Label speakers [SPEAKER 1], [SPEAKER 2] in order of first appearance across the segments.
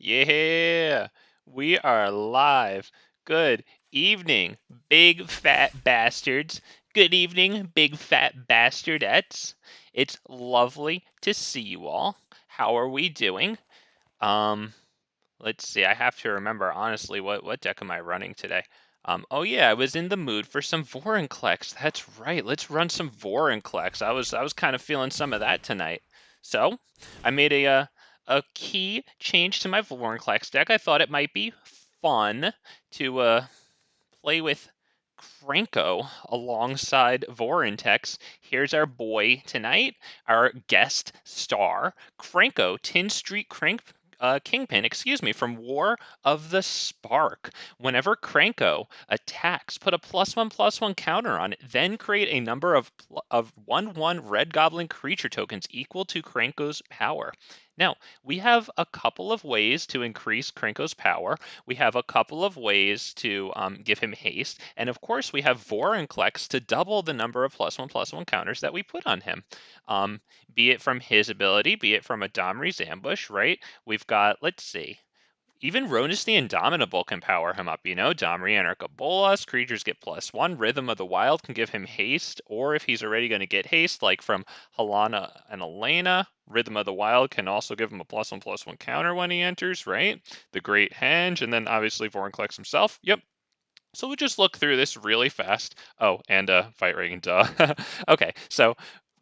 [SPEAKER 1] Yeah, we are live. Good evening, big fat bastards. Good evening, big fat bastardettes. It's lovely to see you all. How are we doing? Um, let's see. I have to remember honestly what deck am I running today? Oh yeah, I was in the mood for some Vorinclex. That's right. Let's run some Vorinclex. I was kind of feeling some of that tonight. So, I made a key change to my Vorinclex deck. I thought it might be fun to play with Krenko alongside Vorintex. Here's our boy tonight, our guest star, Krenko, Tin Street Kingpin, from War of the Spark. Whenever Krenko attacks, put a +1/+1 counter on it, then create a number of 1/1 red goblin creature tokens equal to Krenko's power. Now, we have a couple of ways to increase Krenko's power. We have a couple of ways to give him haste. And of course, we have Vorinclex to double the number of +1/+1 counters that we put on him. Be it from his ability, be it from a Domri's ambush, right? We've got, let's see, even Rhonas the Indomitable can power him up, Domri, Anarch, Bolas, creatures get +1. Rhythm of the Wild can give him haste, or if he's already going to get haste, like from Halana and Alena, Rhythm of the Wild can also give him a +1/+1 counter when he enters, right? The Great Henge, and then obviously Vorinclex himself. Yep. So we'll just look through this really fast. Oh, and Fight Ring, duh. Okay, so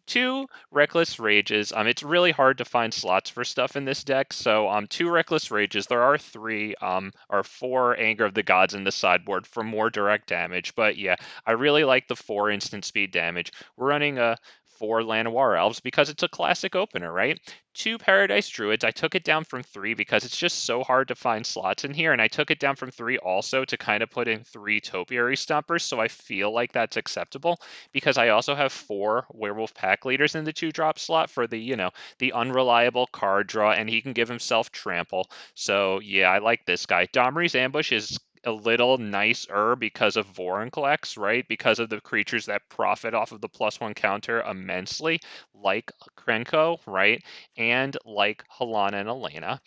[SPEAKER 1] two Reckless Rages. It's really hard to find slots for stuff in this deck. So two Reckless Rages. There are three or four Anger of the Gods in the sideboard for more direct damage. But yeah, I really like the 4 instant speed damage. We're running a 4 Llanowar Elves because it's a classic opener, right? 2 Paradise Druids. I took it down from 3 because it's just so hard to find slots in here. And I took it down from 3 also to kind of put in 3 Topiary Stompers. So I feel like that's acceptable because I also have 4 Werewolf pack leaders in the 2-drop slot for the unreliable card draw, and he can give himself trample. So yeah, I like this guy. Domri's ambush is a little nicer because of Vorinclex, right? Because of the creatures that profit off of the +1 counter immensely, like Krenko, right? And like Halana and Alena.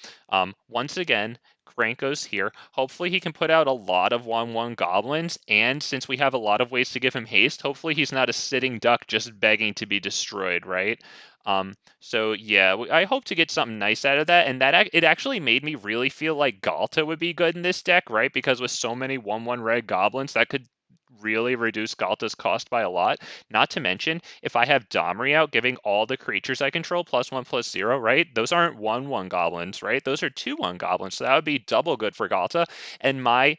[SPEAKER 1] Once again, Krenko's here. Hopefully he can put out a lot of 1/1 goblins, and since we have a lot of ways to give him haste, hopefully he's not a sitting duck just begging to be destroyed, right? So yeah, I hope to get something nice out of that, and it actually made me really feel like Galta would be good in this deck, right? Because with so many 1/1 red goblins, that could really reduce Galta's cost by a lot. Not to mention, if I have Domri out giving all the creatures I control +1/+0, right? Those aren't 1/1 goblins, right? Those are 2/1 goblins. So that would be double good for Galta. And my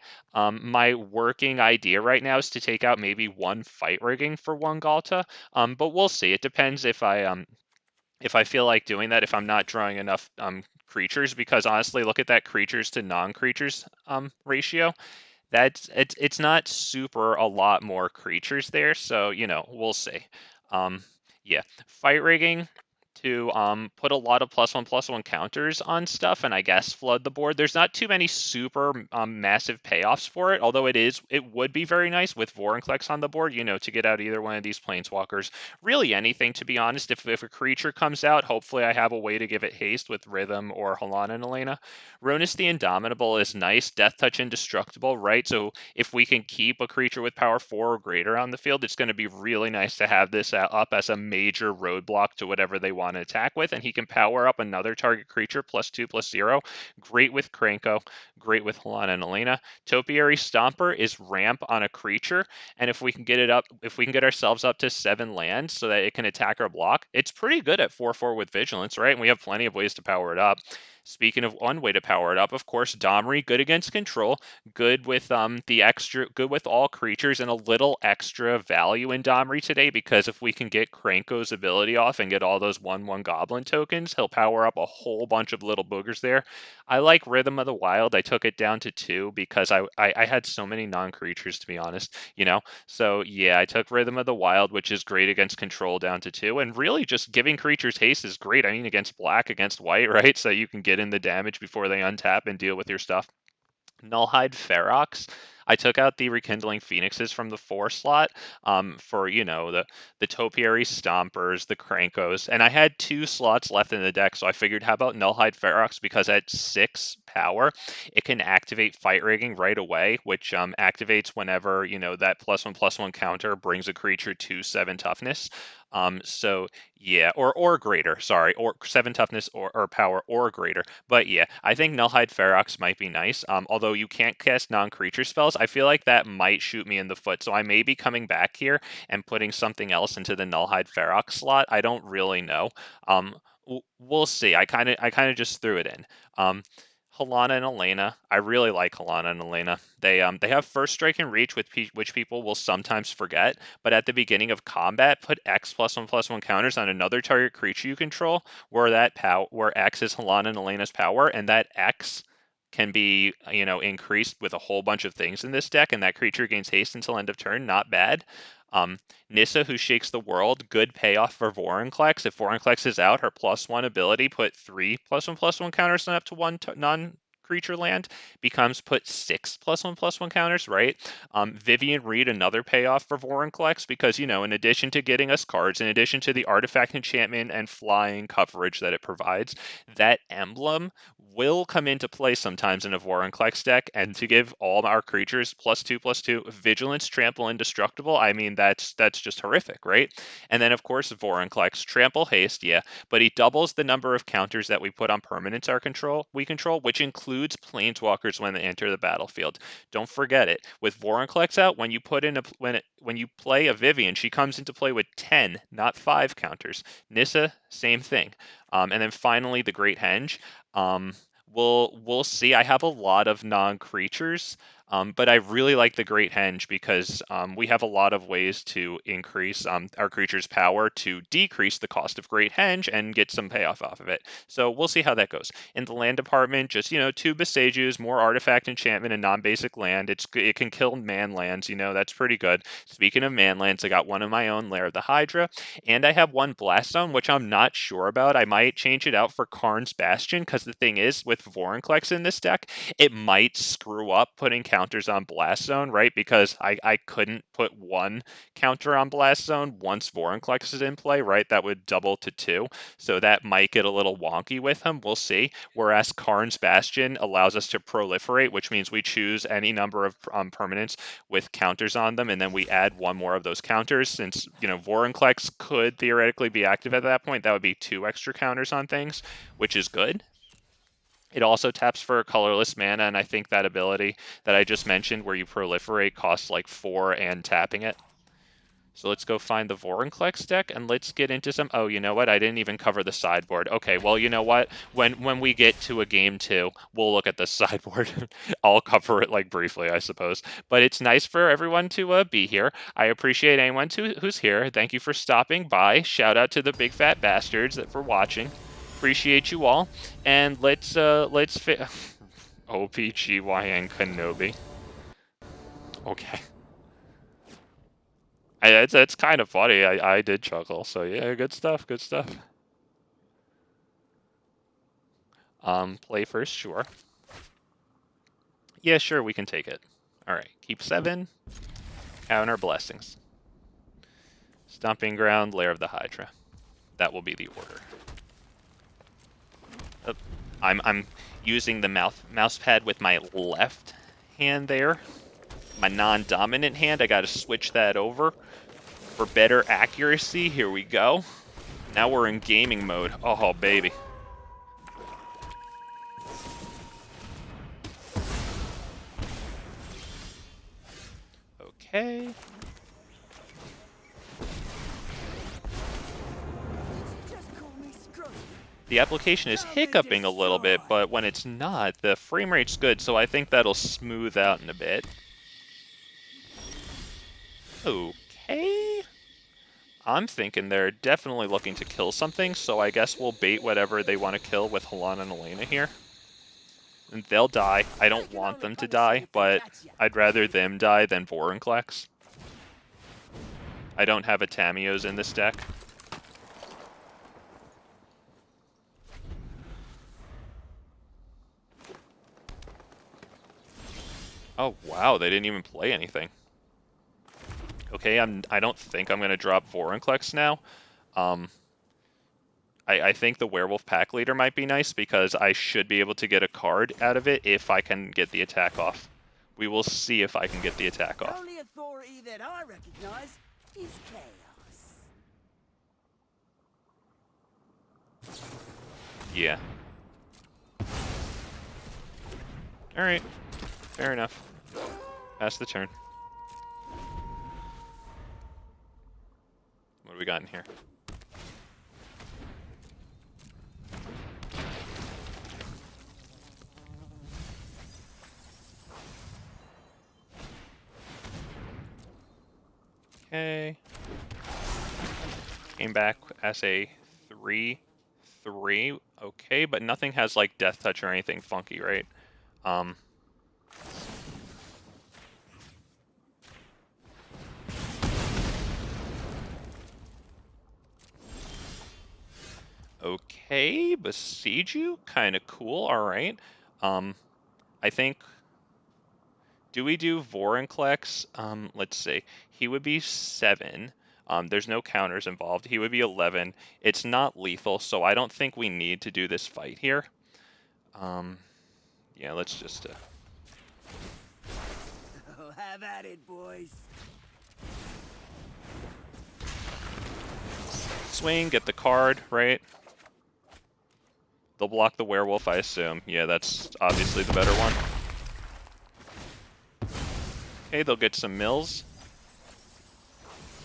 [SPEAKER 1] working idea right now is to take out maybe 1 fight rigging for 1 Galta. But we'll see. It depends if I feel like doing that, if I'm not drawing enough creatures, because honestly, look at that creatures to non-creatures ratio. It's not super a lot more creatures there, so we'll see. Um, yeah, fight rigging to put a lot of +1/+1 counters on stuff, and I guess flood the board. There's not too many super massive payoffs for it, although it would be very nice with Vorinclex on the board, to get out either one of these planeswalkers. Really anything, to be honest. If a creature comes out, hopefully I have a way to give it haste with Rhythm or Halana and Alena. Rhonas the Indomitable is nice. Death Touch indestructible, right? So if we can keep a creature with power 4 or greater on the field, it's going to be really nice to have this up as a major roadblock to whatever they want to attack with. And he can power up another target creature +2/+0. Great with Krenko, great with Halana and Alena. Topiary Stomper is ramp on a creature. And if we can get ourselves up to 7 lands so that it can attack or block, it's pretty good at 4/4 with Vigilance, right? And we have plenty of ways to power it up. Speaking of one way to power it up, of course, Domri, good against control, good with good with all creatures, and a little extra value in Domri today because if we can get Krenko's ability off and get all those 1/1 goblin tokens, he'll power up a whole bunch of little boogers there. I like Rhythm of the Wild. I took it down to 2 because I had so many non-creatures, to be honest, So yeah, I took Rhythm of the Wild, which is great against control, down to 2, and really just giving creatures haste is great. I mean, against black, against white, right? So you can get in the damage before they untap and deal with your stuff. Nullhide Ferox. I took out the Rekindling Phoenixes from the 4 slot for, the Topiary Stompers, the Krenkos, and I had 2 slots left in the deck, so I figured, how about Nullhide Ferox, because at 6 power, it can activate Fight Rigging right away, which activates whenever, you know, that +1/+1 counter brings a creature to 7 toughness. So yeah, or greater, sorry, or 7 toughness or power or greater. But yeah, I think Nullhide Ferox might be nice. Although you can't cast non-creature spells, I feel like that might shoot me in the foot. So I may be coming back here and putting something else into the Nullhide Ferox slot. I don't really know. We'll see. I kind of just threw it in. Halana and Alena. I really like Halana and Alena. They have first strike and reach, which people will sometimes forget. But at the beginning of combat, put X +1/+1 counters on another target creature you control, where X is Halana and Alena's power, and that X can be, you know, increased with a whole bunch of things in this deck, and that creature gains haste until end of turn. Not bad. Nissa, who shakes the world, good payoff for Vorinclex. If Vorinclex is out, her +1 ability, put 3 +1/+1 counters on up to one non-creature land, becomes put 6 +1/+1 counters, right? Vivien Reid, another payoff for Vorinclex, because, you know, in addition to getting us cards, in addition to the artifact enchantment and flying coverage that it provides, that emblem will come into play sometimes in a Vorinclex deck, and to give all our creatures +2/+2 vigilance, trample, indestructible, I mean, that's just horrific, right? And then of course Vorinclex, trample, haste, yeah, but he doubles the number of counters that we put on permanents we control, which includes planeswalkers when they enter the battlefield. Don't forget it. With Vorinclex out, when you put in when you play a Vivien, she comes into play with 10, not 5 counters. Nissa, same thing. And then finally the Great Henge. We'll see. I have a lot of non-creatures, but I really like the Great Henge because we have a lot of ways to increase our creature's power to decrease the cost of Great Henge and get some payoff off of it. So we'll see how that goes. In the land department, just, you know, 2 Boseijus, more artifact enchantment and non-basic land. It can kill man lands, you know, that's pretty good. Speaking of man lands, I got one of my own, Lair the Hydra, and I have one Blast Zone, which I'm not sure about. I might change it out for Karn's Bastion, because the thing is, with Vorinclex in this deck, it might screw up putting counters on Blast Zone, right? Because I couldn't put 1 counter on Blast Zone once Vorinclex is in play, right? That would double to 2. So that might get a little wonky with him. We'll see. Whereas Karn's Bastion allows us to proliferate, which means we choose any number of permanents with counters on them, and then we add 1 more of those counters. Since, you know, Vorinclex could theoretically be active at that point, that would be 2 extra counters on things, which is good. It also taps for colorless mana, and I think that ability that I just mentioned, where you proliferate, costs like 4 and tapping it. So let's go find the Vorinclex deck, and let's get into some... Oh, you know what? I didn't even cover the sideboard. Okay, well, you know what? When we get to a game 2, we'll look at the sideboard. I'll cover it, like, briefly, I suppose. But it's nice for everyone to be here. I appreciate anyone who's here. Thank you for stopping by. Shout out to the big fat bastards for watching. Appreciate you all. And let's OPGYN Kenobi. Okay. It's kind of funny. I did chuckle. So yeah, good stuff. Good stuff. Play first, sure. Yeah, sure, we can take it. All right, keep 7. Counter blessings. Stomping Ground, Lair of the Hydra. That will be the order. Oh, I'm using the mouse pad with my left hand there. My non-dominant hand. I got to switch that over for better accuracy. Here we go. Now we're in gaming mode. Oh, baby. Okay. The application is hiccuping a little bit, but when it's not, the frame rate's good, so I think that'll smooth out in a bit. Okay. I'm thinking they're definitely looking to kill something, so I guess we'll bait whatever they want to kill with Halana and Alena here. And they'll die. I don't want them to die, but I'd rather them die than Vorinclex. I don't have a Tamiyo's in this deck. Oh wow, they didn't even play anything. Okay, I don't think I'm gonna drop Vorinclex now. I think the Werewolf Pack Leader might be nice because I should be able to get a card out of it if I can get the attack off. We will see if I can get the attack off.
[SPEAKER 2] The only authority that I recognize is chaos.
[SPEAKER 1] Yeah. Alright. Fair enough. Pass the turn. What do we got in here? Okay. Came back as a 3/3. Okay, but nothing has like Death Touch or anything funky, right? Okay, Boseiju, kind of cool. All right. I think. Do we do Vorinclex? Let's see. He would be 7. There's no counters involved. He would be 11. It's not lethal, so I don't think we need to do this fight here. Yeah, let's just.
[SPEAKER 2] Oh, have at it, boys.
[SPEAKER 1] Swing, get the card, right? They'll block the Werewolf, I assume. Yeah, that's obviously the better one. Okay, they'll get some mills.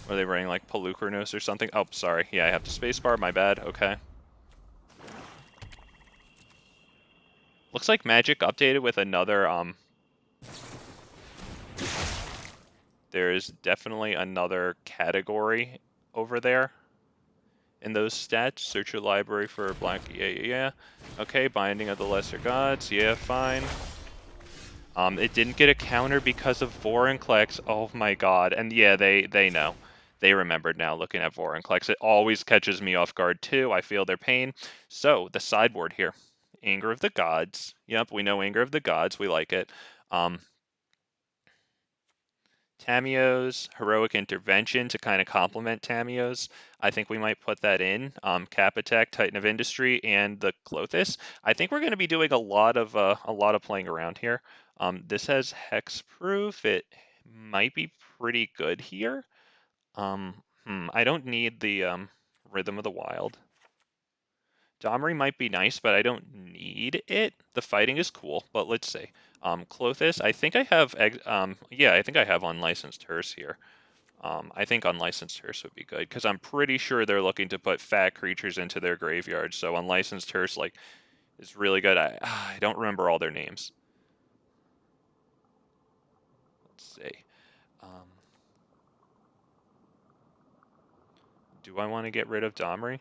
[SPEAKER 1] Are they running like Pelucranos or something? Oh, sorry. Yeah, I have the spacebar. My bad. Okay. Looks like Magic updated with another. There's definitely another category over there in those stats. Search your library for black. Yeah. Okay, Binding of the Lesser Gods. Yeah, fine. It didn't get a counter because of Vorinclex. Oh my god. And yeah, they know. They remembered now looking at Vorinclex. It always catches me off guard too. I feel their pain. So, the sideboard here. Anger of the Gods. Yep, we know Anger of the Gods. We like it. Tamiyo's Heroic Intervention to kind of complement Tamiyo's. I think we might put that in. Cap Attack, Titan of Industry, and the Clothis. I think we're going to be doing a lot of playing around here. This has Hexproof. It might be pretty good here. I don't need the Rhythm of the Wild. Domri might be nice, but I don't need it. The fighting is cool, but let's see. Clothis, I think I have, yeah, I think I have Unlicensed Hearse here. I think Unlicensed Hearse would be good, because I'm pretty sure they're looking to put fat creatures into their graveyard, so Unlicensed Hearse, like, is really good. I don't remember all their names. Let's see. Do I want to get rid of Domri?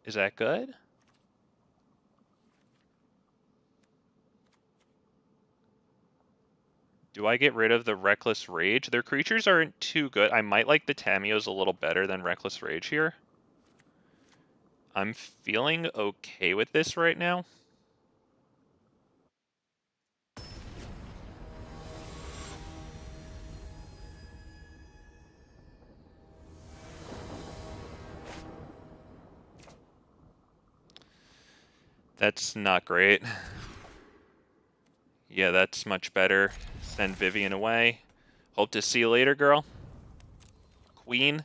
[SPEAKER 1] Is that good? Do I get rid of the Reckless Rage? Their creatures aren't too good. I might like the Tamiyos a little better than Reckless Rage here. I'm feeling okay with this right now. That's not great. Yeah, that's much better. Send Vivien away. Hope to see you later, girl. Queen.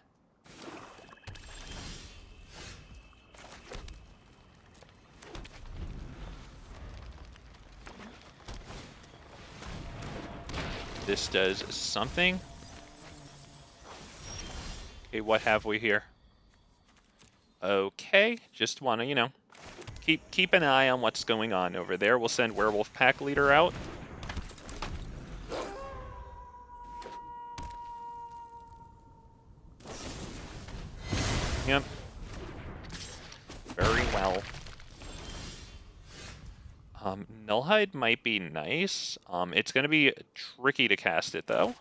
[SPEAKER 1] This does something. Okay, what have we here? Okay, just want to, you know, keep an eye on what's going on over there. We'll send Werewolf Pack Leader out. Yep. Very well. Nullhide might be nice. It's going to be tricky to cast it, though.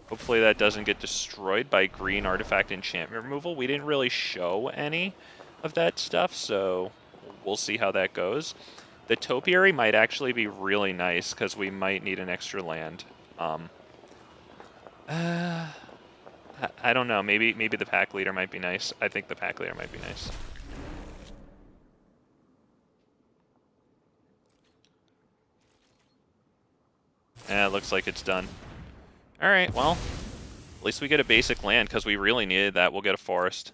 [SPEAKER 1] Hopefully that doesn't get destroyed by green artifact enchantment removal. We didn't really show any of that stuff, so we'll see how that goes. The Topiary might actually be really nice because we might need an extra land. I don't know. Maybe the pack leader might be nice. I think the pack leader might be nice. Yeah, it looks like it's done. All right, well, at least we get a basic land because we really needed that. We'll get a forest.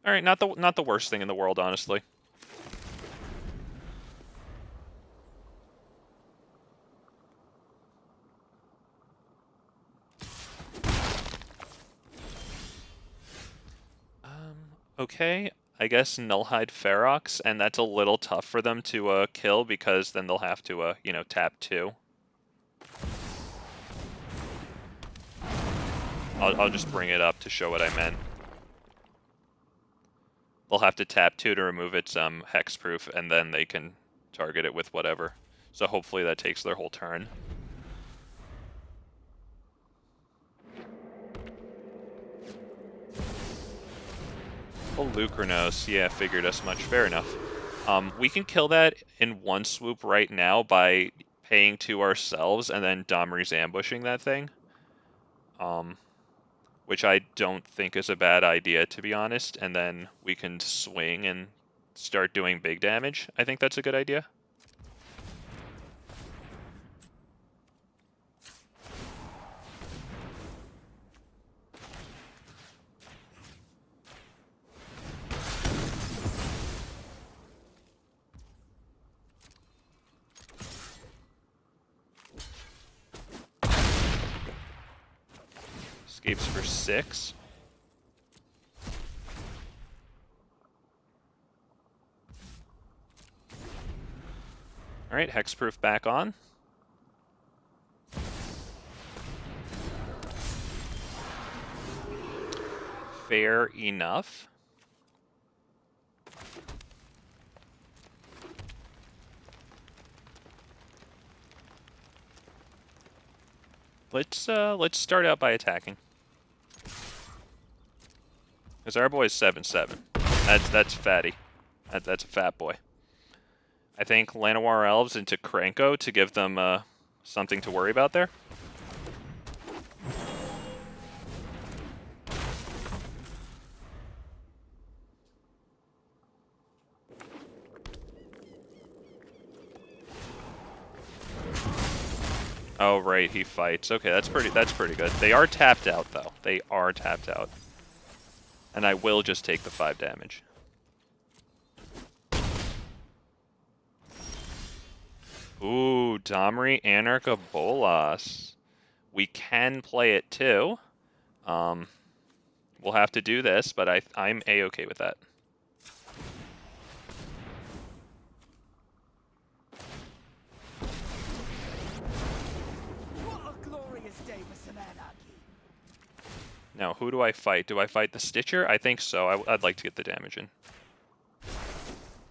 [SPEAKER 1] All right, not the worst thing in the world, honestly. Okay, I guess Nullhide Ferox, and that's a little tough for them to kill because then they'll have to you know, tap 2. I'll just bring it up to show what I meant. They'll have to tap 2 to remove its hexproof, and then they can target it with whatever. So hopefully that takes their whole turn. Oh, Lucrinos. Yeah, figured as much. Fair enough. We can kill that in one swoop right now by paying 2 ourselves and then Domri's ambushing that thing. Which I don't think is a bad idea, to be honest, and then we can swing and start doing big damage. I think that's a good idea. Escapes for 6. Alright, hexproof back on. Fair enough. Let's start out by attacking. Because our boy's 7/7. That's fatty. That's a fat boy. I think Llanowar Elves into Krenko to give them something to worry about there. Oh right, he fights. Okay, that's pretty good. They are tapped out though. They are tapped out. And I will just take the 5 damage. Ooh, Domri, Anarch, Bolas. We can play it too. We'll have to do this, but I'm A-okay with that.
[SPEAKER 2] What a glorious day for some anarchy.
[SPEAKER 1] Now, who do I fight? Do I fight the Stitcher? I think so. I'd like to get the damage in.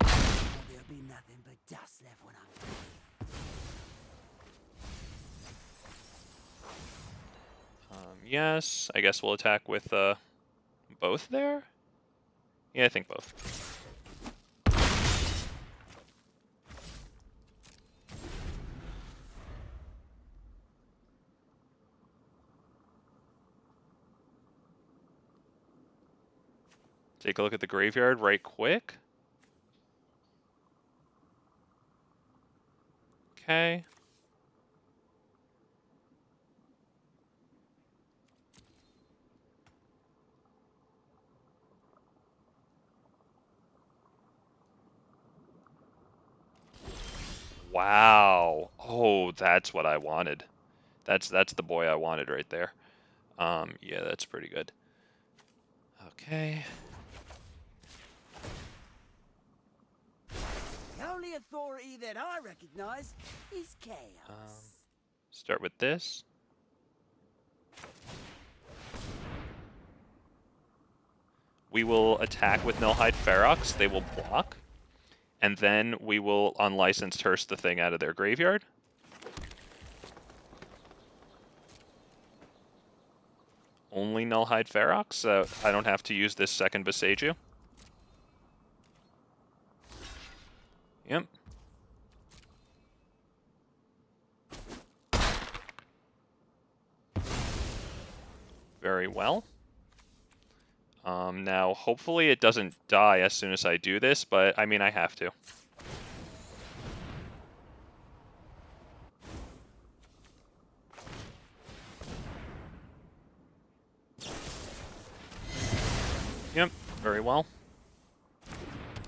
[SPEAKER 2] There'll be nothing but dust left when I'm
[SPEAKER 1] Yes, I guess we'll attack with both there? Yeah, I think both. Take a look at the graveyard right quick. Okay. Wow. Oh, that's what I wanted. That's the boy I wanted right there. Yeah, that's pretty good. Okay.
[SPEAKER 2] The only authority that I recognize is chaos.
[SPEAKER 1] Start with this. We will attack with Nullhide Ferox. They will block. And then we will unlicensed hearse the thing out of their graveyard. Only Nullhide Ferox, so I don't have to use this second Boseiju. Yep. Very well. Now, hopefully it doesn't die as soon as I do this, but I mean, I have to. Yep, very well.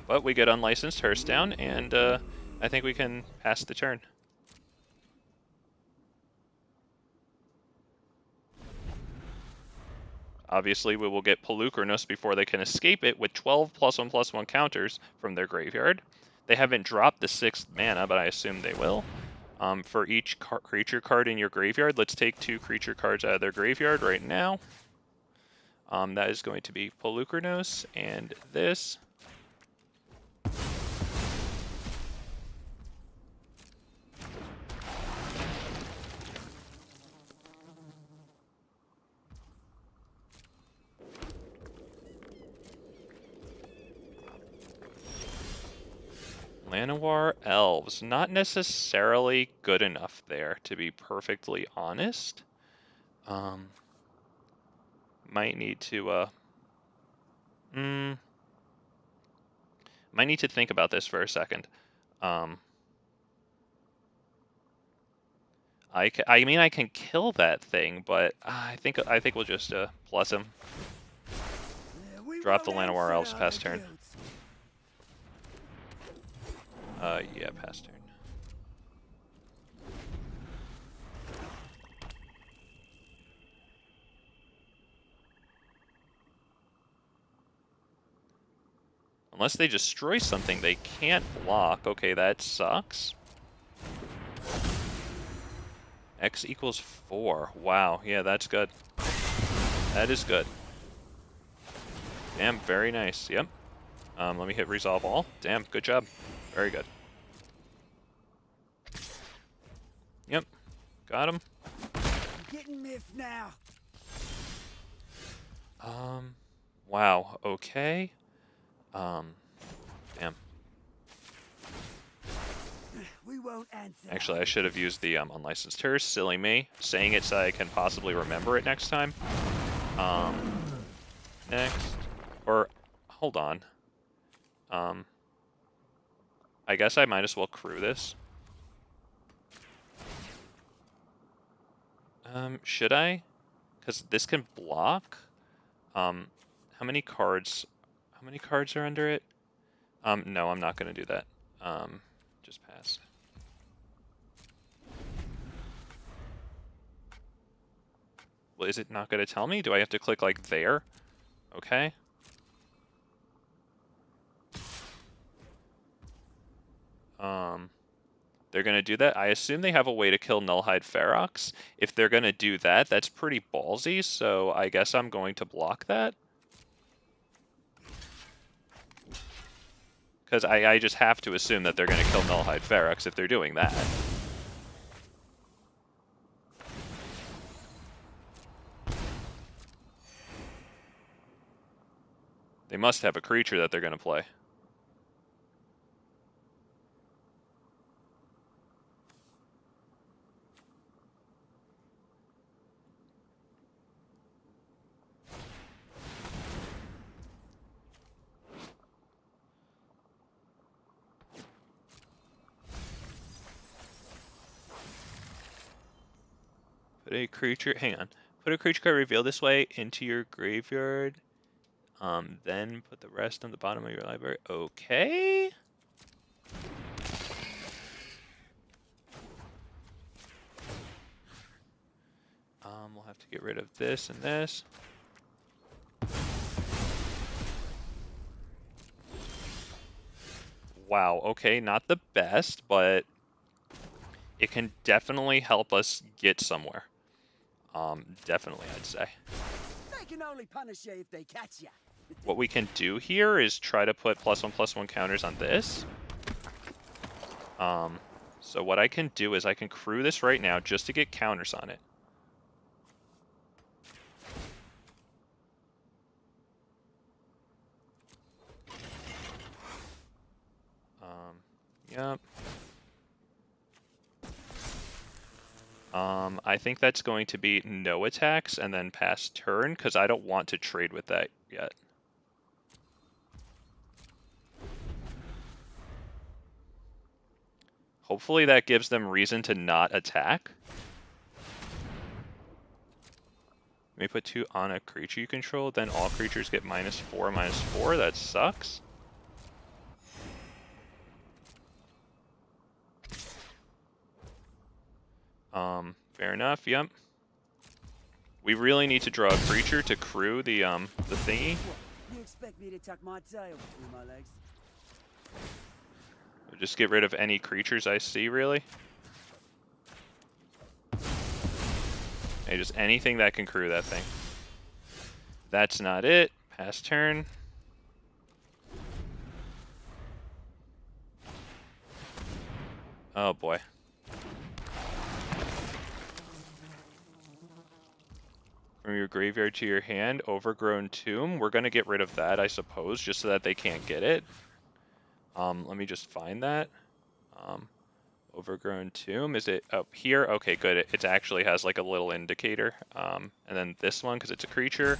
[SPEAKER 1] But we get unlicensed Hearse down, and I think we can pass the turn. Obviously, we will get Polukranos before they can escape it with 12 +1/+1 counters from their graveyard. They haven't dropped the 6th mana, but I assume they will. For each creature card in your graveyard, let's take 2 creature cards out of their graveyard right now. That is going to be Polukranos and this. Llanowar Elves, not necessarily good enough there, to be perfectly honest. Might need to, might need to think about this for a second. I mean, I can kill that thing, but I think we'll just plus him. Drop the Llanowar Elves past turn. Yeah, past turn. Unless they destroy something they can't block. Okay, that sucks. X equals 4. Wow, yeah, that's good. That is good. Damn, very nice. Yep. Let me hit resolve all. Damn, good job. Very good. Yep. Got him.
[SPEAKER 2] Getting miffed now.
[SPEAKER 1] Wow, okay. Damn.
[SPEAKER 2] We won't answer.
[SPEAKER 1] Actually, I should have used the unlicensed Hearse. Silly me. Saying it so I can possibly remember it next time. Next. Or, hold on. I guess I might as well crew this. Should I? Because this can block. How many cards are under it? No, I'm not going to do that. Just pass. Well, is it not going to tell me? Do I have to click, like, there? Okay. They're going to do that. I assume they have a way to kill Nullhide Ferox. If they're going to do that, that's pretty ballsy, so I guess I'm going to block that. Because I just have to assume that they're going to kill Nullhide Ferox if they're doing that. They must have a creature that they're going to play. Put a creature, hang on. Put a creature card revealed this way into your graveyard. Then put the rest on the bottom of your library. Okay. We'll have to get rid of this and this. Wow, okay, not the best, but it can definitely help us get somewhere. Definitely, I'd say.
[SPEAKER 2] They can only punish you if they catch you.
[SPEAKER 1] What we can do here is try to put +1/+1 counters on this. So what I can do is I can crew this right now just to get counters on it. Yep. I think that's going to be no attacks and then pass turn, because I don't want to trade with that yet. Hopefully that gives them reason to not attack. Let me put 2 on a creature you control, then all creatures get -4/-4. That sucks. Fair enough, yep. We really need to draw a creature to crew the thingy.
[SPEAKER 2] You expect me to tuck my tail between my legs?
[SPEAKER 1] Just get rid of any creatures I see, really. Hey, just anything that can crew that thing. That's not it. Pass turn. Oh boy. From your graveyard to your hand, Overgrown Tomb. We're gonna get rid of that, I suppose, just so that they can't get it. Let me just find that. Overgrown Tomb, is it up here? Okay, good. It actually has like a little indicator. And then this one, because it's a creature.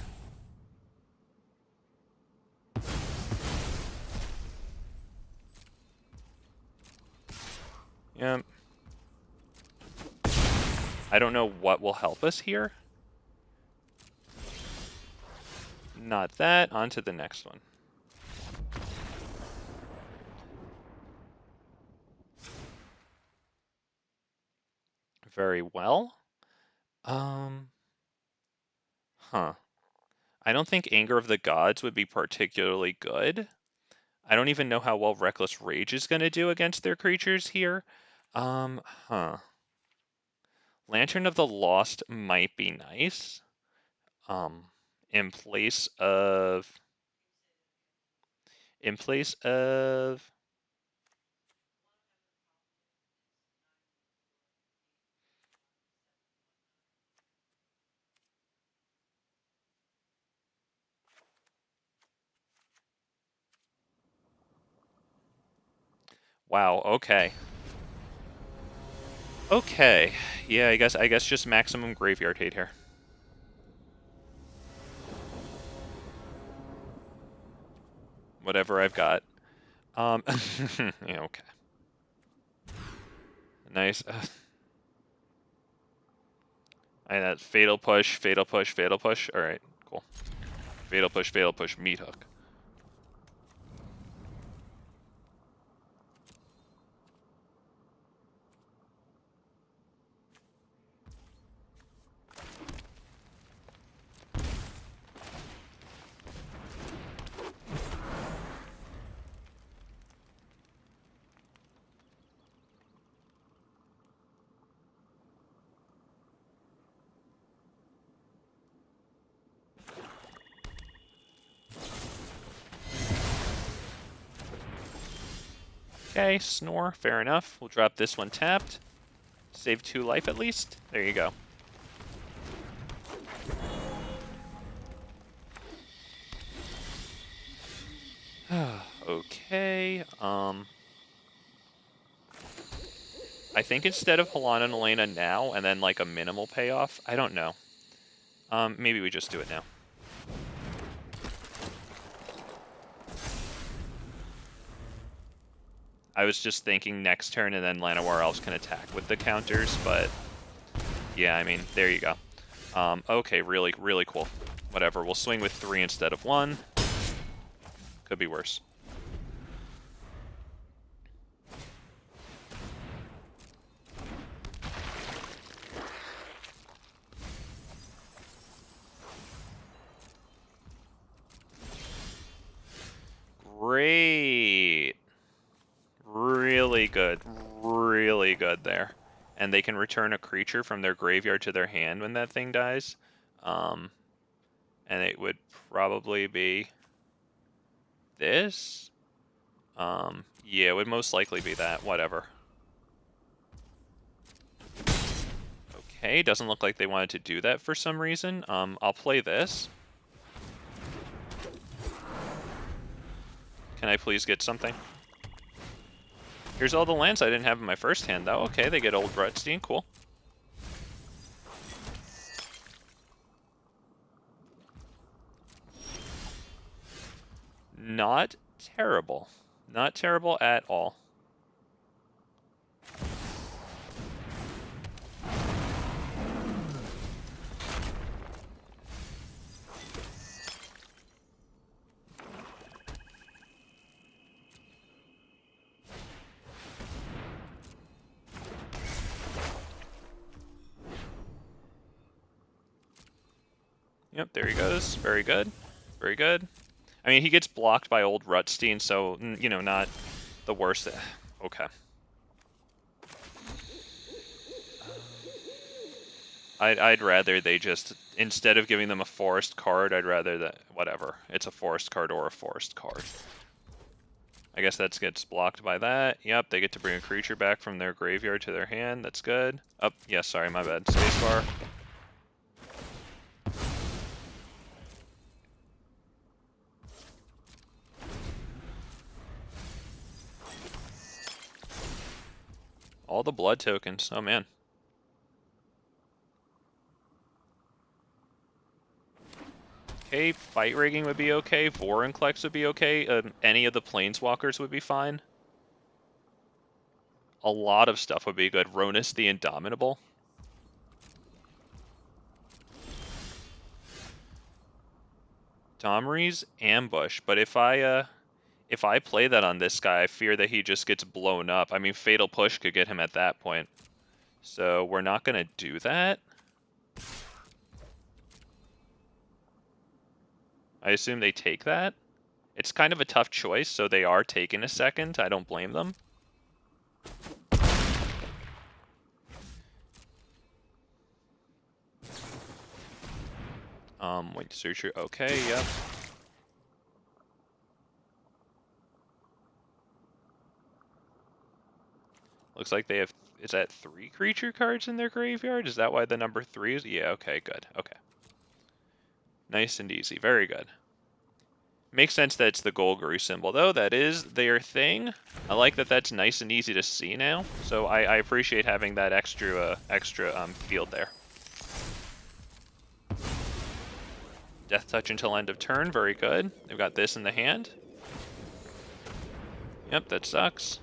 [SPEAKER 1] Yep. I don't know what will help us here. Not that. On to the next one. Very well. Huh. I don't think Anger of the Gods would be particularly good. I don't even know how well Reckless Rage is going to do against their creatures here. Huh. Lantern of the Lost might be nice. In place of... Wow, okay. Okay. Yeah, I guess just maximum graveyard hate here. Whatever I've got. Yeah, okay. Nice. And that's Fatal Push, Fatal Push, Fatal Push. Alright, cool. Fatal Push, Meat Hook. Okay, Snore, fair enough. We'll drop this one tapped. Save 2 life at least. There you go. Okay, I think instead of Halana and Alena now, and then like a minimal payoff, I don't know. Maybe we just do it now. I was just thinking next turn and then Llanowar Elves can attack with the counters, but yeah, I mean, there you go. Okay, really, really cool. Whatever, we'll swing with 3 instead of 1. Could be worse. Great. Really good there. And they can return a creature from their graveyard to their hand when that thing dies. And it would probably be this. Yeah, it would most likely be that. Whatever. Okay, doesn't look like they wanted to do that for some reason. I'll play this. Can I please get something? Here's all the lands I didn't have in my first hand, though. Okay, they get Old Rutstein. Cool. Not terrible. Not terrible at all. Yep, there he goes. Very good. Very good. I mean, he gets blocked by Old Rutstein, so, you know, not the worst. Okay. I'd rather they just, instead of giving them a forest card, I'd rather that, whatever. It's a forest card or a forest card. I guess that gets blocked by that. Yep, they get to bring a creature back from their graveyard to their hand. That's good. Oh, yeah, sorry, my bad. Spacebar. All the blood tokens. Oh, man. Okay, Fight Rigging would be okay. Vorinclex would be okay. Any of the Planeswalkers would be fine. A lot of stuff would be good. Rhonas the Indomitable. Domri's Ambush, but if I play that on this guy, I fear that he just gets blown up. I mean, Fatal Push could get him at that point. So we're not going to do that. I assume they take that. It's kind of a tough choice, so they are taking a second. I don't blame them. Wait, searcher. Okay, yep. Looks like they have, is that 3 creature cards in their graveyard? Is that why the number 3 is? Yeah, okay, good. Okay. Nice and easy. Very good. Makes sense that it's the Golgari symbol, though. That is their thing. I like that that's nice and easy to see now. So I appreciate having that extra field there. Death Touch until end of turn. Very good. They've got this in the hand. Yep, that sucks.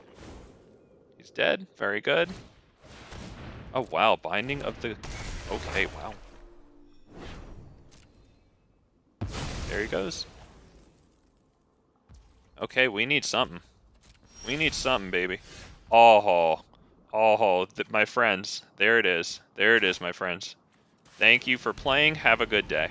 [SPEAKER 1] He's dead. Very good. Oh, wow. Binding of the... Okay, wow. There he goes. Okay, we need something. We need something, baby. Oh, my friends. There it is. There it is, my friends. Thank you for playing. Have a good day.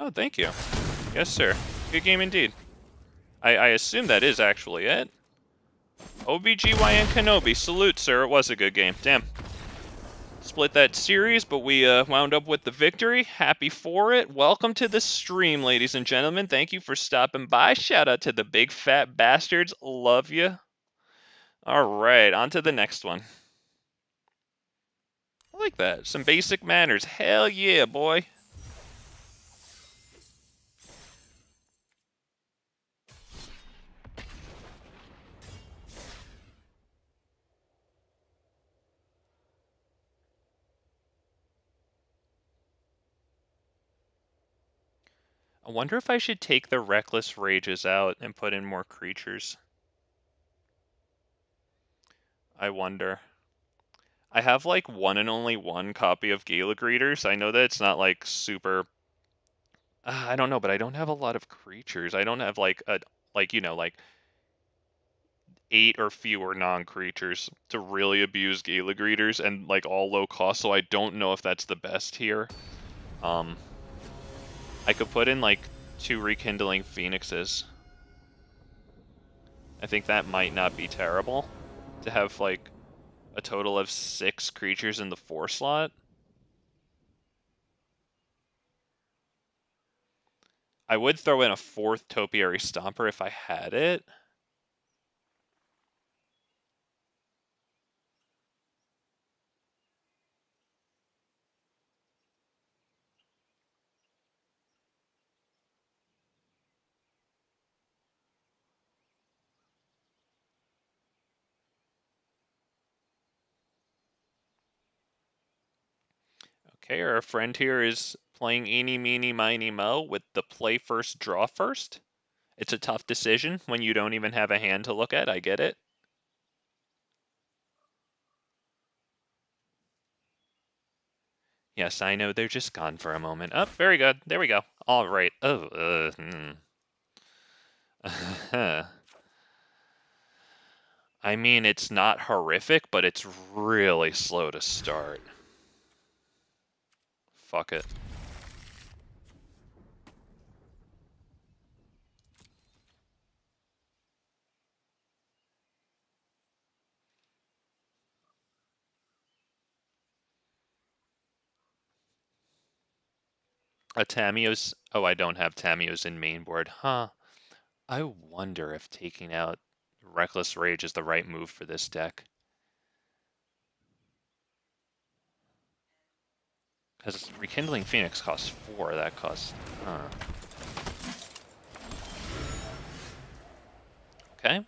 [SPEAKER 1] Oh, thank you. Yes, sir. Good game indeed. I assume that is actually it. OBGYN Kenobi, salute, sir. It was a good game. Damn. Split that series, but we wound up with the victory. Happy for it. Welcome to the stream, ladies and gentlemen. Thank you for stopping by. Shout out to the big fat bastards. Love you. All right, on to the next one. I like that. Some basic manners. Hell yeah, boy. I wonder if I should take the Reckless Rages out and put in more creatures. I wonder. I have like one and only one copy of Gala Greeters. I know that it's not like super... I don't know, but I don't have a lot of creatures. I don't have like you know, like 8 or fewer non-creatures to really abuse Gala Greeters, and like all low cost, so I don't know if that's the best here. I could put in like 2 Rekindling Phoenixes. I think that might not be terrible to have like a total of 6 creatures in the 4 slot. I would throw in a 4th Topiary Stomper if I had it. Okay, our friend here is playing eeny, meeny, miny, mo with the play first, draw first. It's a tough decision when you don't even have a hand to look at, I get it. Yes, I know, they're just gone for a moment. Oh, very good, there we go. All right, I mean, it's not horrific, but it's really slow to start. Fuck it. A Tamiyo's... Oh, I don't have Tamiyo's in main board. Huh. I wonder if taking out Reckless Rage is the right move for this deck. Because Rekindling Phoenix costs 4, that costs... Okay.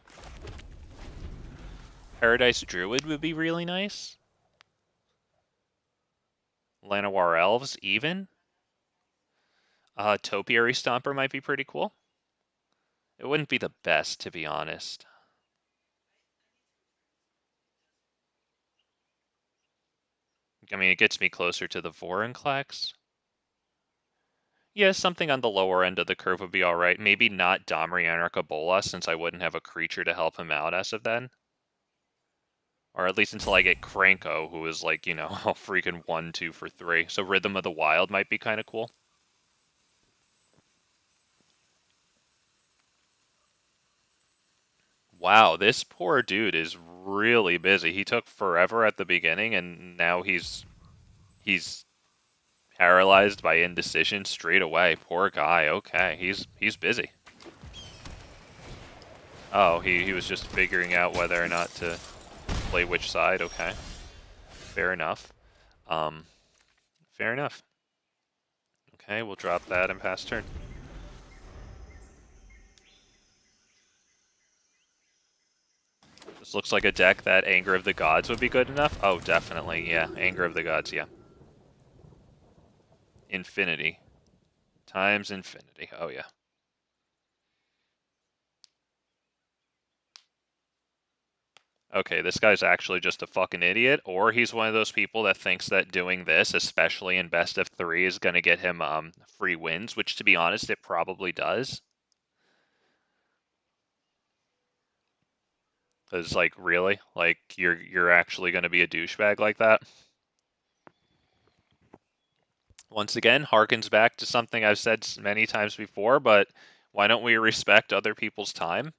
[SPEAKER 1] Paradise Druid would be really nice. Llanowar Elves, even. Topiary Stomper might be pretty cool. It wouldn't be the best, to be honest. I mean, it gets me closer to the Vorinclex. Yeah, something on the lower end of the curve would be alright. Maybe not Domri, Anarch, Bolas, since I wouldn't have a creature to help him out as of then. Or at least until I get Krenko, who is like, you know, a freaking 1-2 for 3. So Rhythm of the Wild might be kind of cool. Wow, this poor dude is really busy. He took forever at the beginning, and now he's paralyzed by indecision straight away. Poor guy. Okay, he's busy. Oh, he was just figuring out whether or not to play which side. Okay, fair enough. Fair enough. Okay, we'll drop that and pass turn. This looks like a deck that Anger of the Gods would be good enough. Oh, definitely, yeah. Anger of the Gods, yeah. Infinity. Times infinity. Oh, yeah. Okay, this guy's actually just a fucking idiot, or he's one of those people that thinks that doing this, especially in best of 3, is going to get him free wins, which, to be honest, it probably does. Because, like, really? Like, you're actually going to be a douchebag like that? Once again, harkens back to something I've said many times before, but why don't we respect other people's time?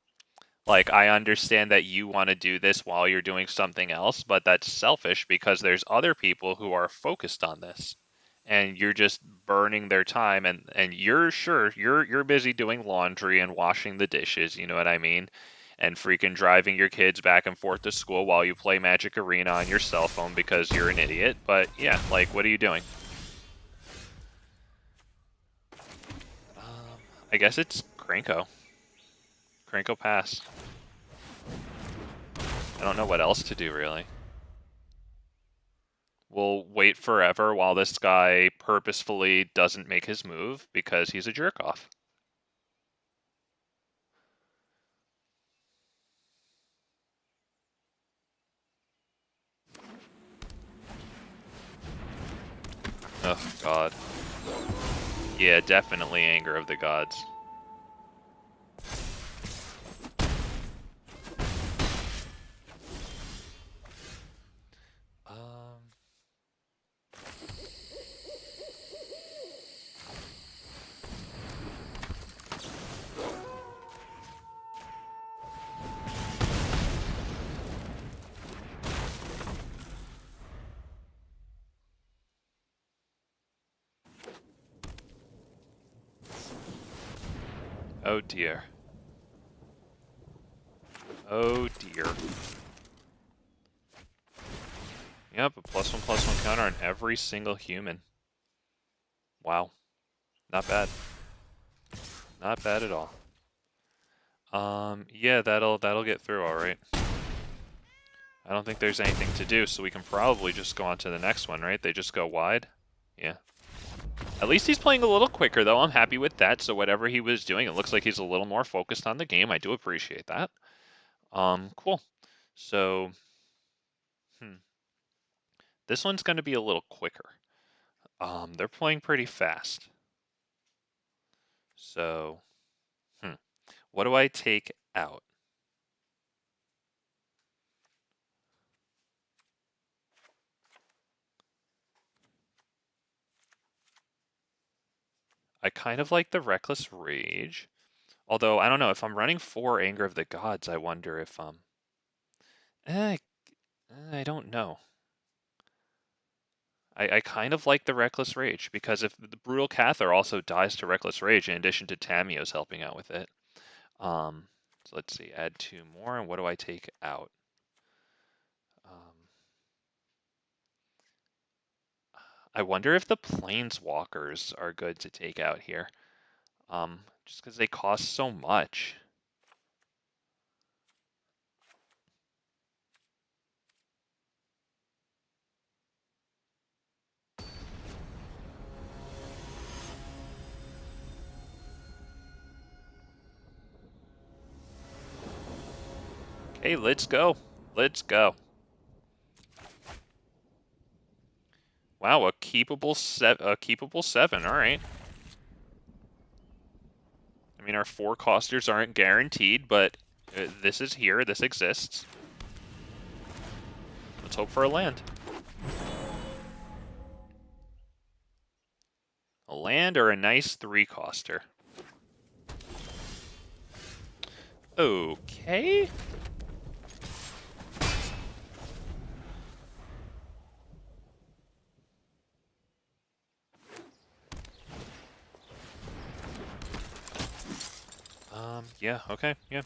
[SPEAKER 1] Like, I understand that you want to do this while you're doing something else, but that's selfish because there's other people who are focused on this. And you're just burning their time, and you're sure you're busy doing laundry and washing the dishes, you know what I mean? And freaking driving your kids back and forth to school while you play Magic Arena on your cell phone because you're an idiot. But yeah, like, what are you doing? I guess it's Krenko. Krenko pass. I don't know what else to do, really. We'll wait forever while this guy purposefully doesn't make his move because he's a jerk-off. Oh, God. Yeah, definitely Anger of the Gods. Oh dear. Oh dear. Yep, a +1/+1 counter on every single human. Wow. Not bad. Not bad at all. Yeah, that'll get through alright. I don't think there's anything to do, so we can probably just go on to the next one, right? They just go wide. Yeah. At least he's playing a little quicker, though. I'm happy with that. So whatever he was doing, it looks like he's a little more focused on the game. I do appreciate that. Cool. So, this one's going to be a little quicker. They're playing pretty fast. So, what do I take out? I kind of like the Reckless Rage. Although, I don't know, if I'm running 4 Anger of the Gods, I wonder if, I don't know. I kind of like the Reckless Rage, because if the Brutal Cathar also dies to Reckless Rage, in addition to Tamiyo's helping out with it. So let's see, add 2 more, and what do I take out? I wonder if the Planeswalkers are good to take out here. Just because they cost so much. Okay, let's go. Let's go. Wow, a keepable 7. All right. I mean, our 4-costers aren't guaranteed, but this is here. This exists. Let's hope for a land. A land or a nice 3-coster. Okay. Yeah, okay, yeah.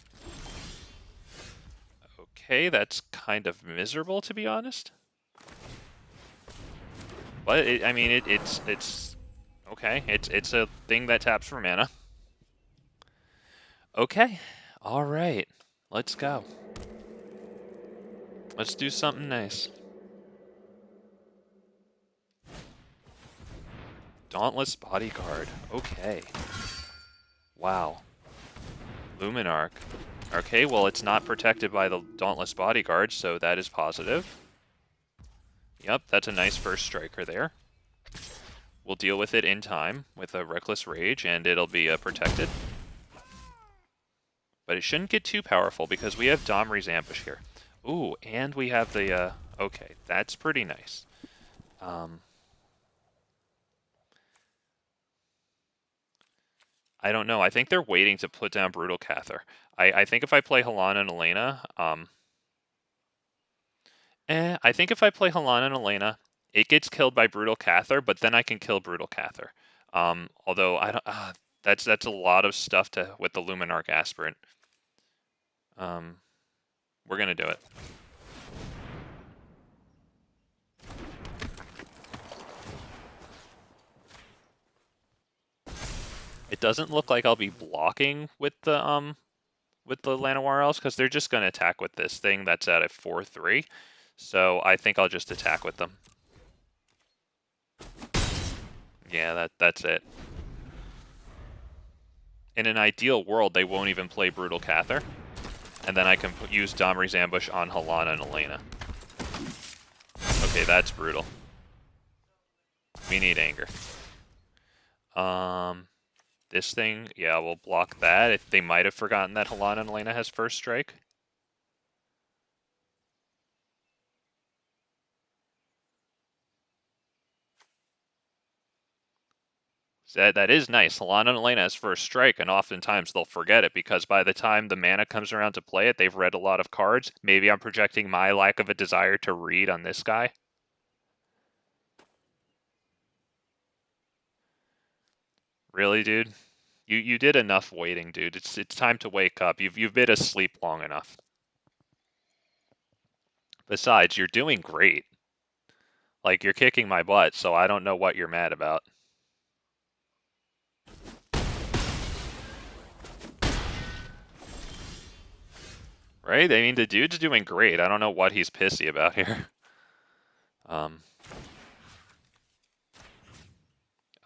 [SPEAKER 1] Okay, that's kind of miserable, to be honest. But, I mean, it's okay. It's a thing that taps for mana. Okay, all right. Let's go. Let's do something nice. Dauntless Bodyguard. Okay. Wow. Luminarch. Okay, well, it's not protected by the Dauntless Bodyguard, so that is positive. Yep, that's a nice first striker there. We'll deal with it in time with a Reckless Rage, and it'll be protected. But it shouldn't get too powerful because we have Domri's Ambush here. Ooh, and we have the... okay, that's pretty nice. I don't know. I think they're waiting to put down Brutal Cathar. I think if I play Halana and Alena, I think if I play Halana and Alena, it gets killed by Brutal Cathar, but then I can kill Brutal Cathar. Although I don't, that's a lot of stuff to with the Luminarch Aspirant. We're gonna do it. It doesn't look like I'll be blocking with the Llanowar Elves because they're just gonna attack with this thing that's at a 4/3. So I think I'll just attack with them. Yeah, that's it. In an ideal world, they won't even play Brutal Cathar. And then I can use Domri's Ambush on Halana and Alena. Okay, that's brutal. We need anger. This thing, yeah, we'll block that. They might have forgotten that Halana and Alena has first strike. So that is nice. Halana and Alena has first strike, and oftentimes they'll forget it because by the time the mana comes around to play it, they've read a lot of cards. Maybe I'm projecting my lack of a desire to read on this guy. Really, dude? You did enough waiting, dude. It's time to wake up. You've been asleep long enough. Besides, you're doing great. Like, you're kicking my butt, so I don't know what you're mad about. Right? I mean, the dude's doing great. I don't know what he's pissy about here.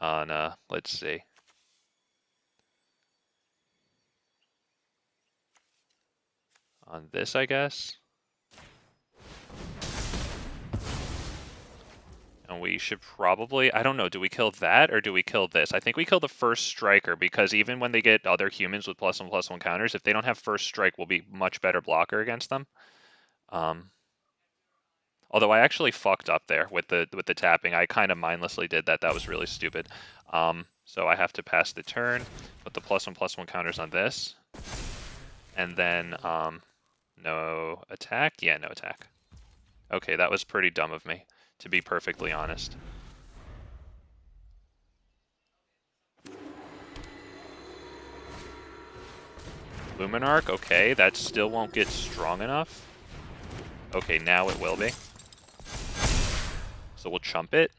[SPEAKER 1] on, let's see. On this, I guess. And we should probably, I don't know, do we kill that or do we kill this? I think we kill the first striker because even when they get other humans with +1/+1 counters, if they don't have first strike, we'll be much better blocker against them. Although I actually fucked up there with the tapping. I kind of mindlessly did that. That was really stupid. So I have to pass the turn, put the +1/+1 counters on this. And then no attack? Yeah, no attack. Okay, that was pretty dumb of me, to be perfectly honest. Luminarch, okay, that still won't get strong enough. Okay, now it will be. So we'll chump it.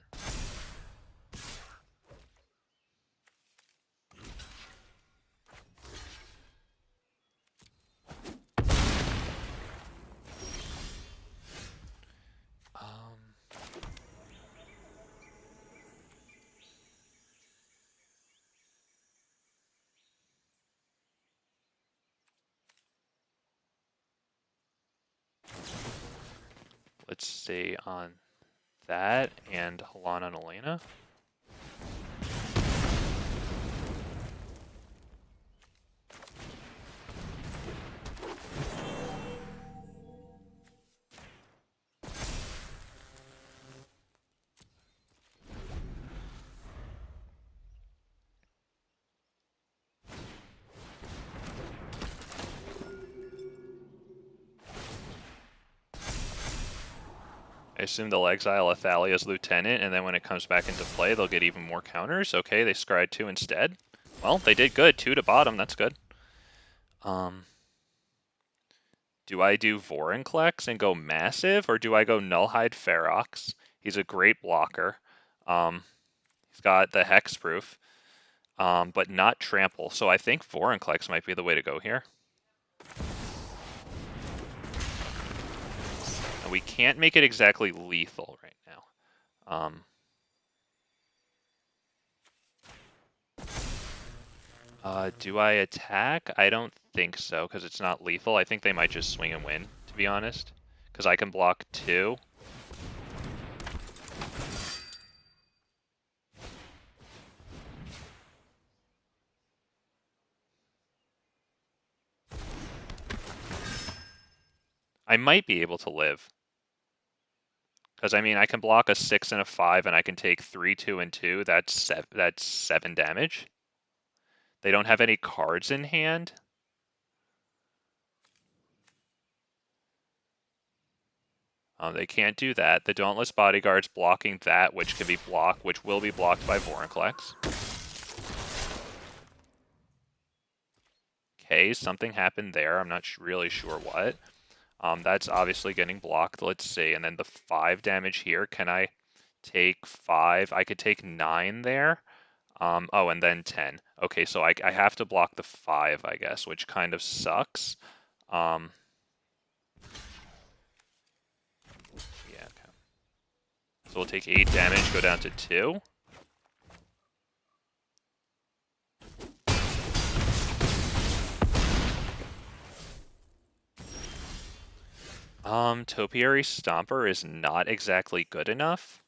[SPEAKER 1] Let's see on that and Halana and Alena. I assume they'll exile Athalia's lieutenant, and then when it comes back into play, they'll get even more counters. Okay, they scryed 2 instead. Well, they did good. 2 to bottom, that's good. Do I do Vorinclex and go massive, or do I go Nullhide Ferox? He's a great blocker. He's got the hexproof, but not trample. So I think Vorinclex might be the way to go here. And we can't make it exactly lethal right now. Do I attack? I don't think so, because it's not lethal. I think they might just swing and win, to be honest. Because I can block 2. I might be able to live. Because, I mean, I can block a 6 and a 5, and I can take 3, 2, and 2. That's 7 damage. They don't have any cards in hand. They can't do that. The Dauntless Bodyguard's blocking that, which can be blocked, which will be blocked by Vorinclex. Okay, something happened there. I'm not really sure what. That's obviously getting blocked. Let's see. And then the 5 damage here. Can I take 5? I could take 9 there. Oh, and then 10. Okay, so I have to block the 5, I guess, which kind of sucks. Yeah, okay. So we'll take 8 damage, go down to 2. Topiary Stomper is not exactly good enough.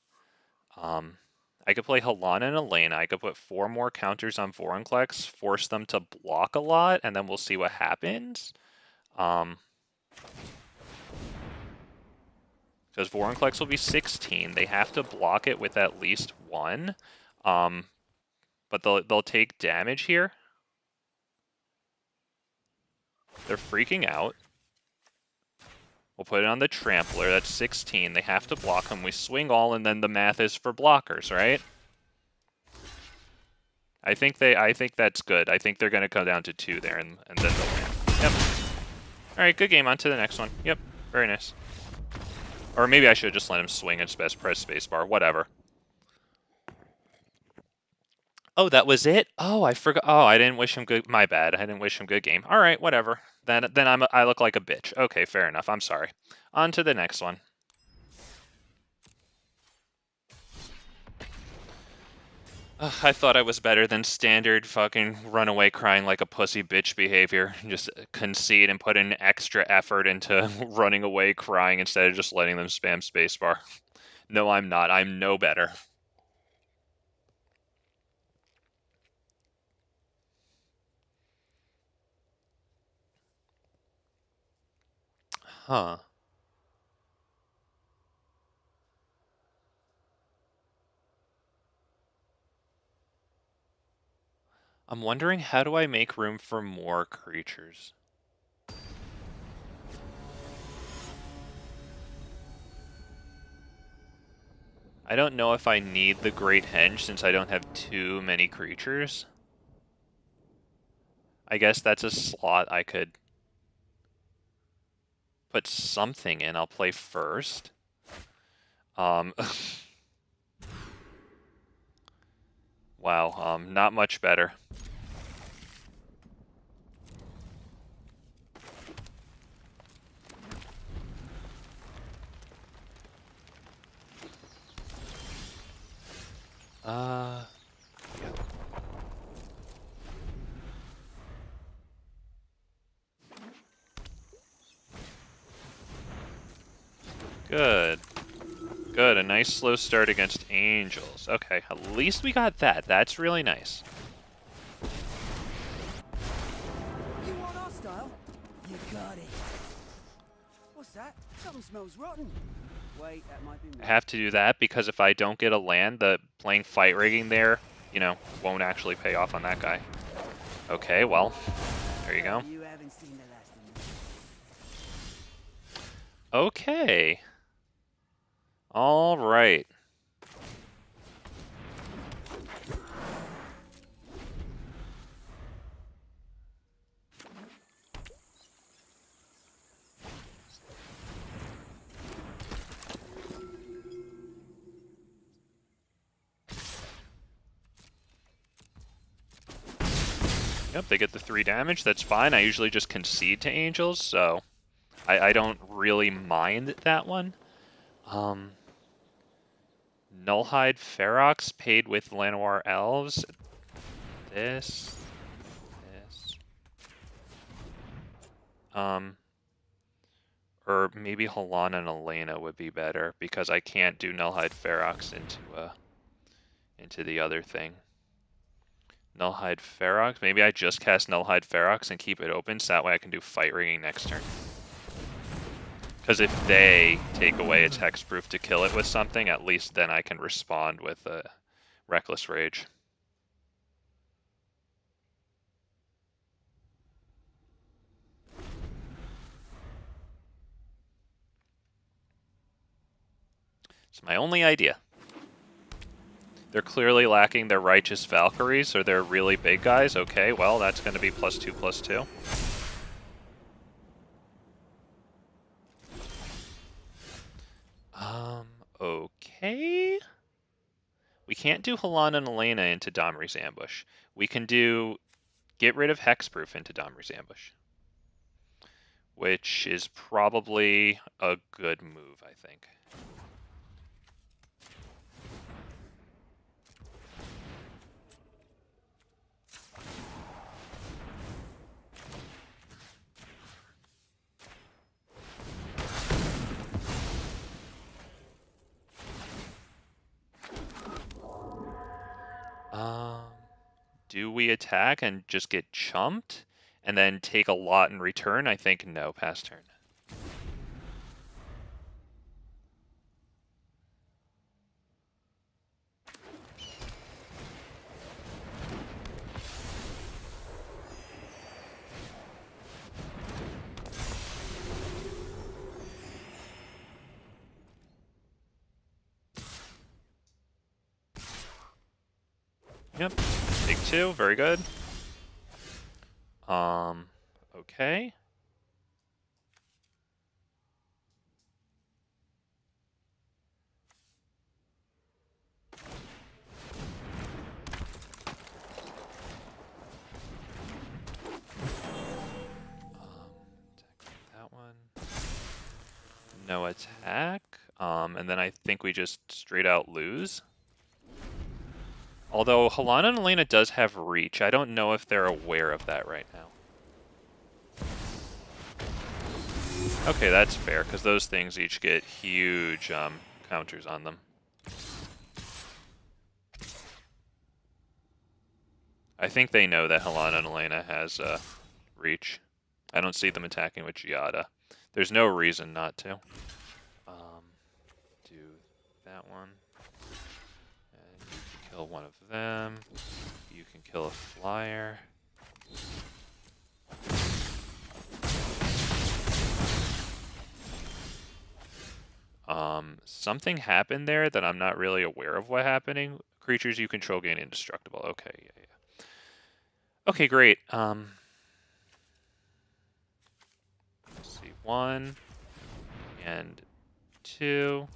[SPEAKER 1] I could play Halana and Alena. I could put 4 more counters on Vorinclex, force them to block a lot, and then we'll see what happens. Because Vorinclex will be 16. They have to block it with at least 1. But they'll take damage here. They're freaking out. We'll put it on the Trampler. That's 16. They have to block them. We swing all, and then the math is for blockers, right? I think that's good. I think they're going to go down to 2 there, and then they'll win. Yep. All right, good game. On to the next one. Yep, very nice. Or maybe I should just let him swing and press spacebar. Whatever. Oh, that was it? Oh, I forgot. Oh, I didn't wish him good. My bad. I didn't wish him good game. All right, whatever. Then I look like a bitch. Okay, fair enough. I'm sorry. On to the next one. I thought I was better than standard fucking run away crying like a pussy bitch behavior. Just concede and put in extra effort into running away crying instead of just letting them spam spacebar. No, I'm not. I'm no better. Huh. I'm wondering, how do I make room for more creatures? I don't know if I need the Great Henge since I don't have too many creatures. I guess that's a slot I could put something in. I'll play first. Wow, not much better. Yeah. Good. Good, a nice slow start against Angels. Okay, at least we got that. That's really nice.
[SPEAKER 2] You want our style? You got it. What's that? Something smells rotten. Wait, that might be me.
[SPEAKER 1] I have to do that because if I don't get a land, the playing fight rigging there, you know, won't actually pay off on that guy. Okay, well, there you go.
[SPEAKER 2] You haven't seen the last of me.
[SPEAKER 1] Okay. All right. Yep, they get the 3 damage. That's fine. I usually just concede to Angels, so I don't really mind that one. Nullhide Ferox paid with Llanowar Elves. This. Or maybe Halana and Alena would be better because I can't do Nullhide Ferox into the other thing. Nullhide Ferox. Maybe I just cast Nullhide Ferox and keep it open so that way I can do fight ringing next turn. Because if they take away its hexproof to kill it with something, at least then I can respond with a Reckless Rage. It's my only idea. They're clearly lacking their Righteous Valkyries, so they're really big guys. Okay, well, that's going to be +2/+2. Okay. We can't do Halana and Alena into Domri's Ambush. We can do get rid of Hexproof into Domri's Ambush, which is probably a good move, I think. Do we attack and just get chumped and then take a lot in return? I think no, pass turn. Yep, take 2, very good. Okay. That one. No attack. And then I think we just straight out lose. Although Halana and Alena does have reach. I don't know if they're aware of that right now. Okay, that's fair, because those things each get huge counters on them. I think they know that Halana and Alena has reach. I don't see them attacking with Giada. There's no reason not to. Do that one. And you can kill one of them. You can kill a flyer. Something happened there that I'm not really aware of what happening. Creatures you control gain indestructible. Okay, yeah. Okay, great. Let's see, 1 and 2.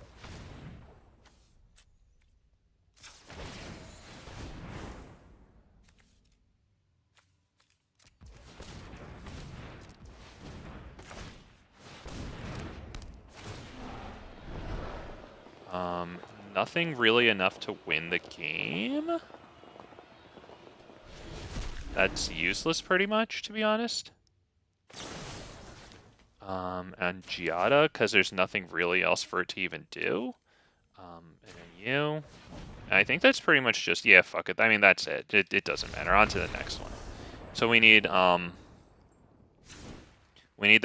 [SPEAKER 1] Nothing really enough to win the game. That's useless pretty much, to be honest. And Giada, because there's nothing really else for it to even do. And then you. I think that's pretty much just, yeah, fuck it. I mean, that's it. It doesn't matter. On to the next one. So we need the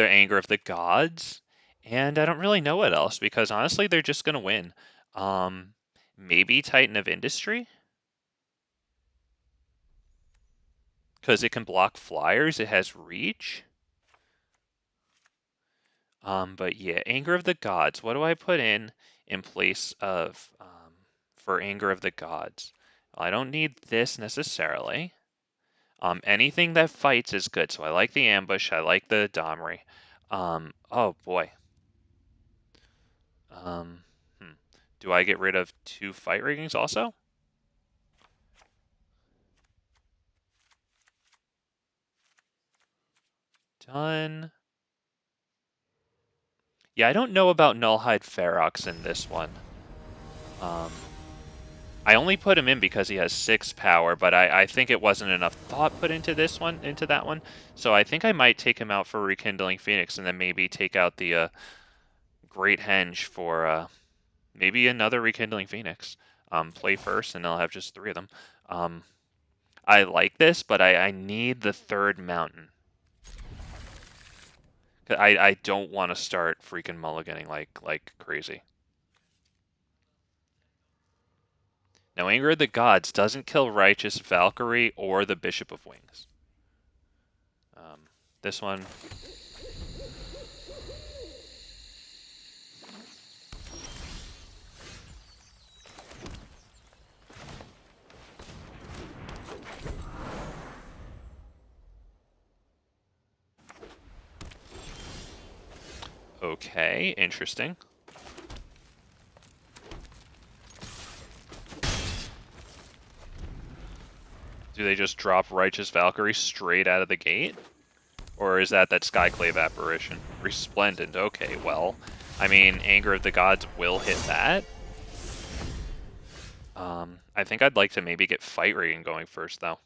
[SPEAKER 1] Anger of the Gods. And I don't really know what else, because honestly, they're just going to win. Maybe Titan of Industry? Because it can block flyers. It has reach. But yeah, Anger of the Gods. What do I put in place of for Anger of the Gods? Well, I don't need this necessarily. Anything that fights is good. So I like the Ambush. I like the Domri. Oh boy. Do I get rid of 2 fight riggings also? Done. Yeah, I don't know about Nullhide Ferox in this one. I only put him in because he has 6 power, but I think it wasn't enough thought put into that one. So I think I might take him out for Rekindling Phoenix and then maybe take out the Great Henge for maybe another Rekindling Phoenix. Play first and I'll have just 3 of them. I like this, but I need the 3rd mountain. I don't want to start freaking mulliganing like crazy. Now, Anger of the Gods doesn't kill Righteous Valkyrie or the Bishop of Wings. This one. Okay, interesting. Do they just drop Righteous Valkyrie straight out of the gate? Or is that Skyclave apparition? Resplendent, okay, well, I mean, Anger of the Gods will hit that. I think I'd like to maybe get Fight Rigging going first, though.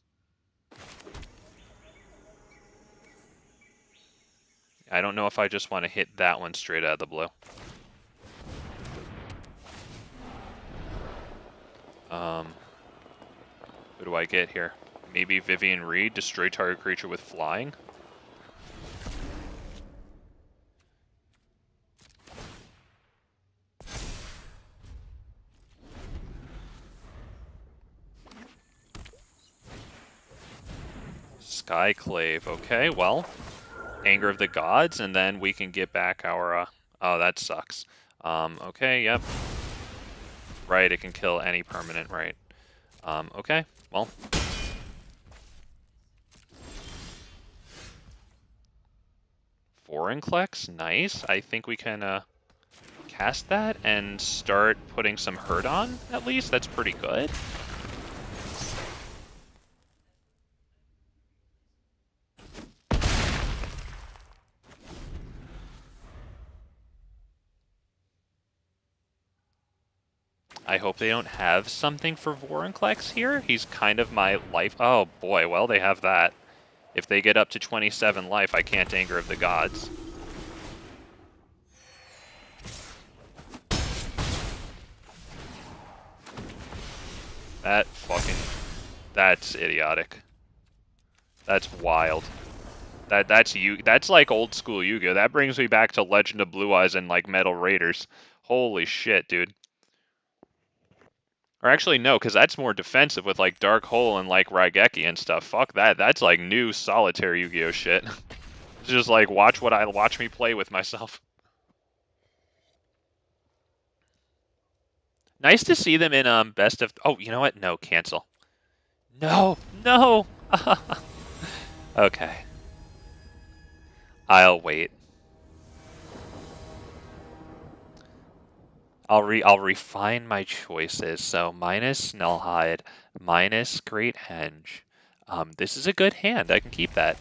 [SPEAKER 1] I don't know if I just want to hit that one straight out of the blue. Who do I get here? Maybe Vivien Reid, destroy target creature with flying? Skyclave, okay, well, Anger of the Gods, and then we can get back our, oh, that sucks. Okay, yep. Right, it can kill any permanent, right. Okay, well. Vorinclex, nice. I think we can cast that and start putting some hurt on, at least. That's pretty good. I hope they don't have something for Vorinclex here. He's kind of my life. Oh boy, well they have that. If they get up to 27 life, I can't Anger of the Gods. That's idiotic. That's wild. That's like old school Yu-Gi-Oh! That brings me back to Legend of Blue Eyes and like Metal Raiders. Holy shit, dude. Or actually, no, because that's more defensive with like Dark Hole and like Raigeki and stuff. Fuck that. That's like new solitary Yu-Gi-Oh! Shit. It's just like watch me play with myself. Nice to see them in best of. Oh, you know what? No, cancel. No, no. Okay. I'll wait. I'll refine my choices. So minus Nullhide, minus Great Henge. This is a good hand. I can keep that.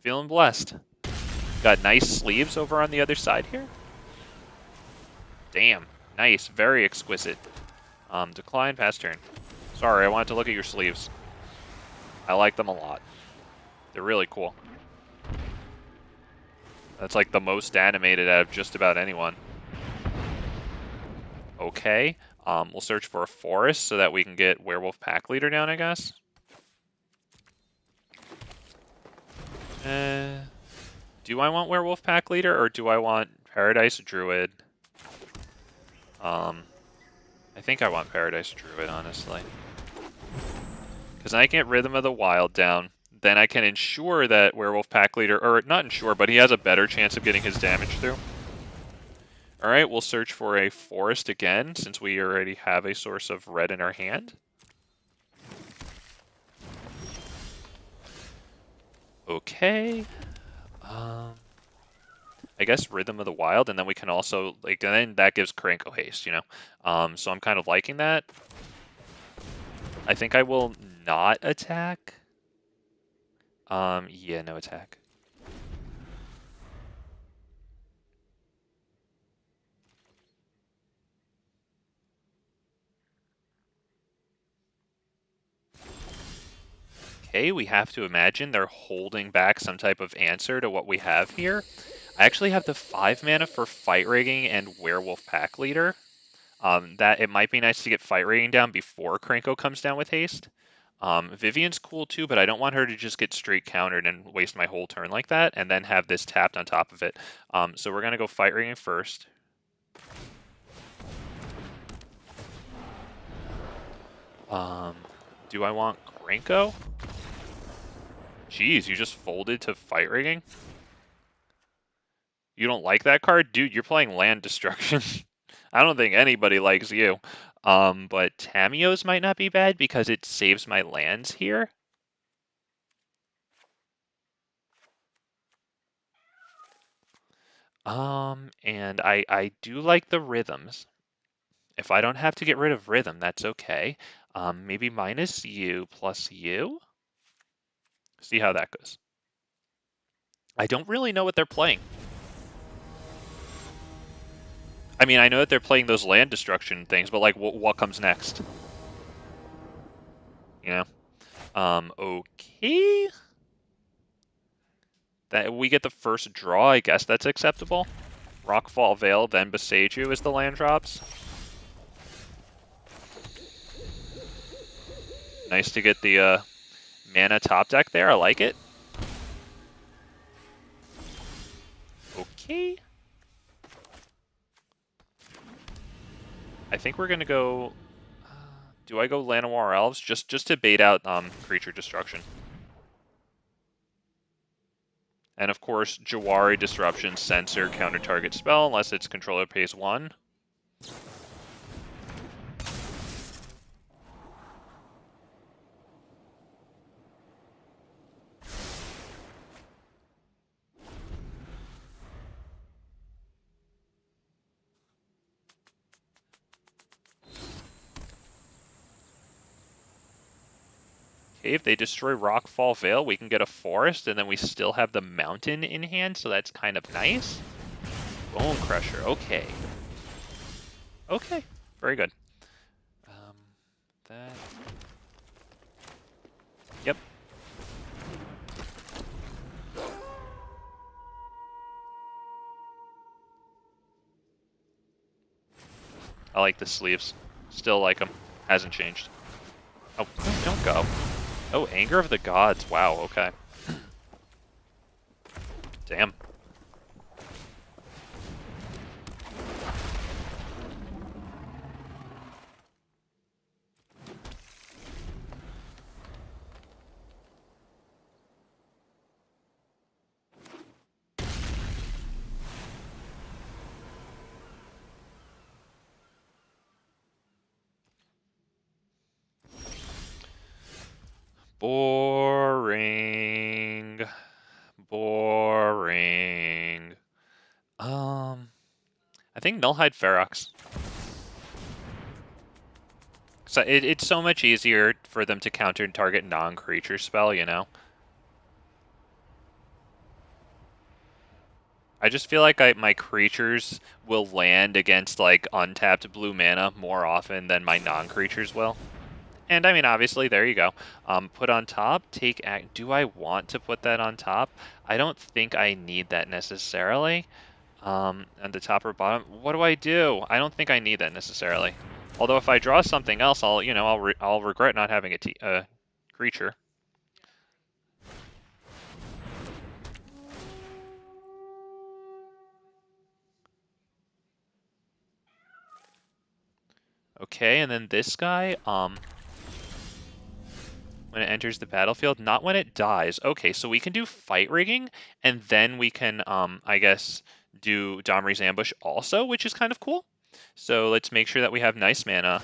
[SPEAKER 1] Feeling blessed. Got nice sleeves over on the other side here. Damn, nice, very exquisite. Decline, pass turn. Sorry, I wanted to look at your sleeves. I like them a lot. They're really cool. That's like the most animated out of just about anyone. Okay, we'll search for a forest so that we can get Werewolf Pack Leader down, I guess. Do I want Werewolf Pack Leader or do I want Paradise Druid? I think I want Paradise Druid, honestly. Because I can get Rhythm of the Wild down. Then I can ensure that Werewolf Pack Leader, or not ensure, but he has a better chance of getting his damage through. Alright, we'll search for a forest again, since we already have a source of red in our hand. Okay. I guess Rhythm of the Wild, and then we can also, like, and then that gives Krenko haste, you know? So I'm kind of liking that. I think I will not attack. Yeah, no attack. Okay, we have to imagine they're holding back some type of answer to what we have here. I actually have the 5 mana for Fight Rigging and Werewolf Pack Leader. That it might be nice to get Fight Rigging down before Krenko comes down with haste. Vivien's cool too, but I don't want her to just get straight countered and waste my whole turn like that, and then have this tapped on top of it. So we're gonna go Fight Rigging first. Do I want Krenko? Jeez, you just folded to Fight Rigging? You don't like that card? Dude, you're playing Land Destruction. I don't think anybody likes you. But Tamiyo's might not be bad because it saves my lands here. And I do like the rhythms. If I don't have to get rid of rhythm, that's okay. Maybe minus you plus you? See how that goes. I don't really know what they're playing. I mean, I know that they're playing those land destruction things, but like, what comes next? You know? Okay. That we get the first draw, I guess that's acceptable. Rockfall Vale, then Boseiju is the land drops. Nice to get the mana top deck there, I like it. Okay. I think we're gonna go... do I go Llanowar Elves? Just to bait out creature destruction. And of course, Jawari Disruption, censor, counter target spell, unless its controller pays 1. Okay, if they destroy Rockfall Vale, we can get a forest, and then we still have the mountain in hand, so that's kind of nice. Bone Crusher, okay. Okay, very good. That. Yep. I like the sleeves. Still like them. Hasn't changed. Oh, don't go. Oh, Anger of the Gods. Wow, okay. Damn. Boring. Boring. I think Nullhide Ferox. So it's so much easier for them to counter and target non-creature spell, you know? I just feel like my creatures will land against like untapped blue mana more often than my non-creatures will. And I mean, obviously, there you go. Put on top, take act. Do I want to put that on top? I don't think I need that necessarily. On the top or bottom, what do? I don't think I need that necessarily. Although if I draw something else, I'll regret not having a creature. Okay, and then this guy, when it enters the battlefield, not when it dies. Okay, so we can do fight rigging, and then we can, I guess, do Domri's Ambush also, which is kind of cool. So let's make sure that we have nice mana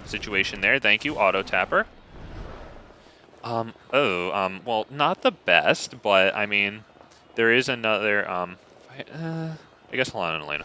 [SPEAKER 1] situation there. Thank you, Auto Tapper. Well, not the best, but I mean, there is another, I guess Halana and Alena.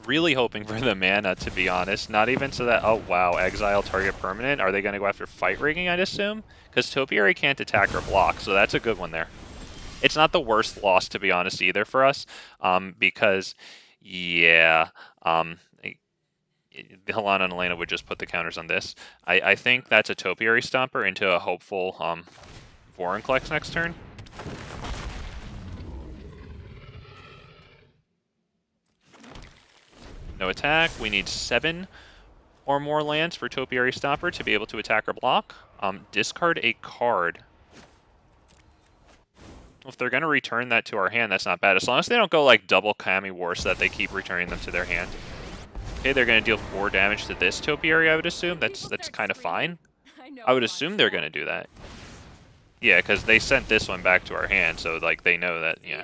[SPEAKER 1] Really hoping for the mana, to be honest. Not even so that, oh wow, exile target permanent. Are they going to go after fight rigging, I'd assume? Because Topiary can't attack or block, so that's a good one there. It's not the worst loss, to be honest, either for us, because, yeah, the Halana and Alena would just put the counters on this. I think that's a Topiary Stomper into a hopeful Vorinclex next turn. No attack. We need 7 or more lands for Topiary Stomper to be able to attack or block. Discard a card. If they're going to return that to our hand, that's not bad. As long as they don't go like double Kami War so that they keep returning them to their hand. Okay, they're going to deal 4 damage to this Topiary, I would assume. That's kind of fine. I would assume they're going to do that. Yeah, because they sent this one back to our hand, so like they know that, yeah.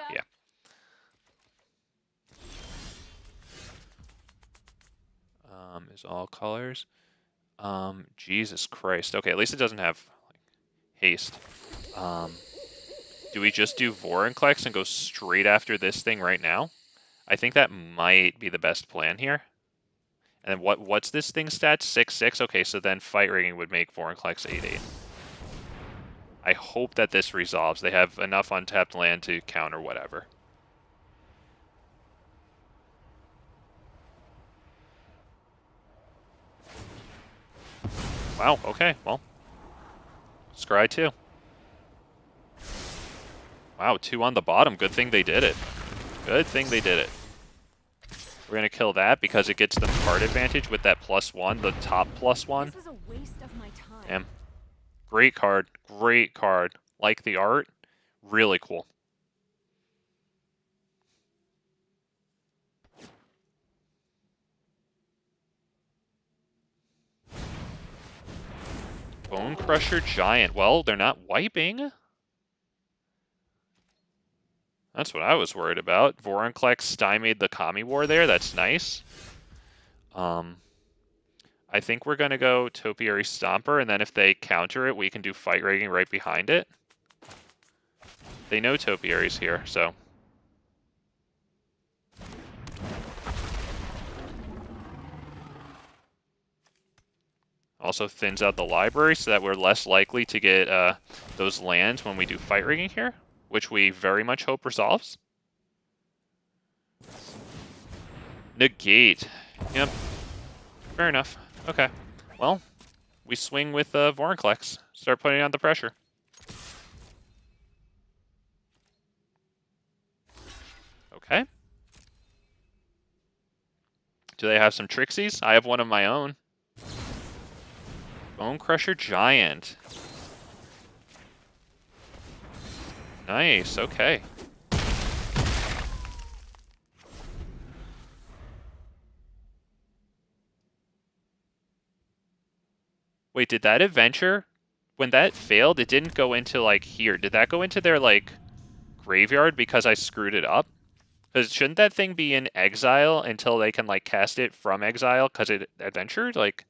[SPEAKER 1] Is all colors. Jesus Christ. Okay, at least it doesn't have like, haste. Do we just do Vorinclex and go straight after this thing right now? I think that might be the best plan here. And then what's this thing stats? 6/6? Okay, so then fight rigging would make Vorinclex 8/8. I hope that this resolves. They have enough untapped land to counter whatever. Wow, okay, well. Scry 2. Wow, 2 on the bottom. Good thing they did it. Good thing they did it. We're going to kill that because it gets them card advantage with that +1, the top +1.
[SPEAKER 3] This was a waste of my time.
[SPEAKER 1] Damn. Great card. Great card. Like the art. Really cool. Bone Crusher Giant. Well, they're not wiping. That's what I was worried about. Vorinclex stymied the Kami War there. That's nice. I think we're going to go Topiary Stomper, and then if they counter it, we can do fight rigging right behind it. They know Topiary's here, so. Also thins out the library so that we're less likely to get those lands when we do fight rigging here, which we very much hope resolves. Negate. Yep. Fair enough. Okay. Well, we swing with Vorinclex. Start putting on the pressure. Okay. Do they have some Trixies? I have one of my own. Bone Crusher Giant. Nice, okay. Wait, did that adventure, when that failed, it didn't go into, like, here. Did that go into their, like, graveyard because I screwed it up? Because shouldn't that thing be in exile until they can, like, cast it from exile because it adventured? Like,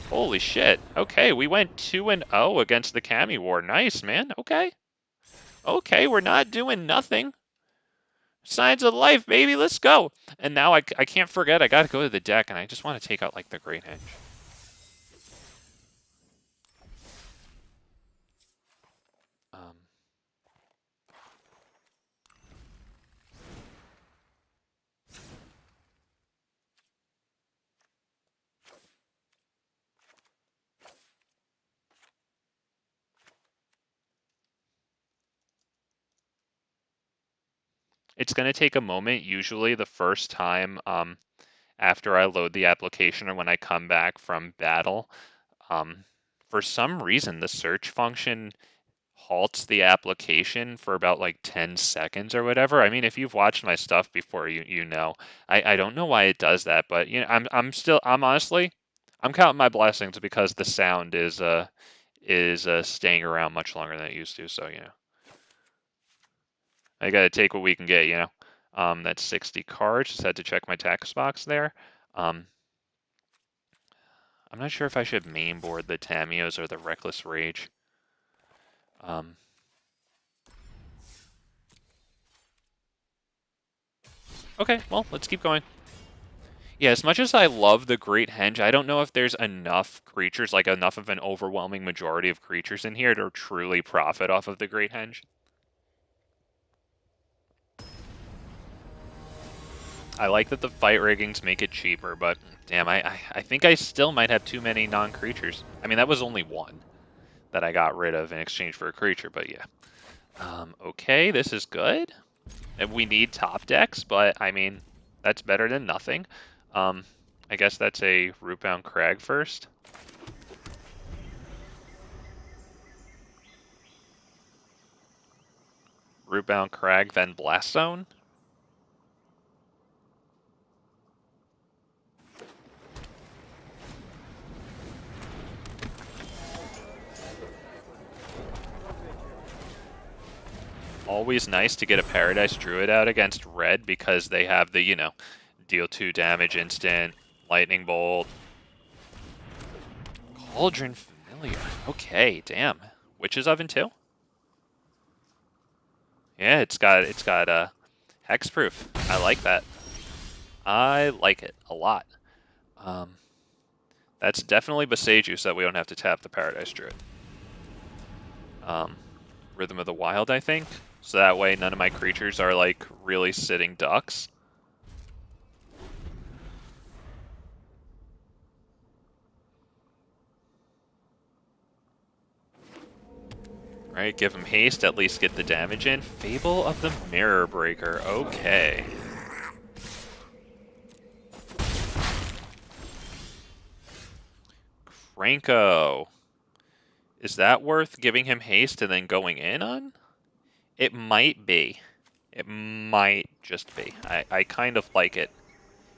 [SPEAKER 1] holy shit. Okay, we went 2-0 against the Kami War. Nice, man. Okay. Okay, we're not doing nothing. Signs of life, baby. Let's go. And now I can't forget. I got to go to the deck, and I just want to take out, like, the Great Henge. It's going to take a moment, usually the first time after I load the application or when I come back from battle. For some reason, the search function halts the application for about like 10 seconds or whatever. I mean, if you've watched my stuff before, you know. I don't know why it does that, but you know, I'm honestly, I'm counting my blessings because the sound is staying around much longer than it used to, so you know. I gotta take what we can get, you know. That's 60 cards. Just had to check my tax box there. I'm not sure if I should main board the Tamios or the Reckless Rage. Okay, well, let's keep going. Yeah, as much as I love the Great Henge, I don't know if there's enough creatures, like enough of an overwhelming majority of creatures in here to truly profit off of the Great Henge. I like that the fight riggings make it cheaper, but damn, I think I still might have too many non-creatures. I mean, that was only one that I got rid of in exchange for a creature, but yeah. Okay, this is good. And we need top decks, but I mean, that's better than nothing. I guess that's a Rootbound Crag first. Rootbound Crag, then Blast Zone. Always nice to get a Paradise Druid out against red because they have the, you know, deal 2 damage instant, lightning bolt. Cauldron Familiar. Okay, damn. Witch's Oven too? Yeah, it's got hexproof. I like that. I like it a lot. That's definitely Boseiju so that we don't have to tap the Paradise Druid. Rhythm of the Wild, I think. So that way none of my creatures are like really sitting ducks. Right, give him haste, at least get the damage in. Fable of the Mirror Breaker, okay. Krenko. Is that worth giving him haste and then going in on? It might be. It might just be. I kind of like it.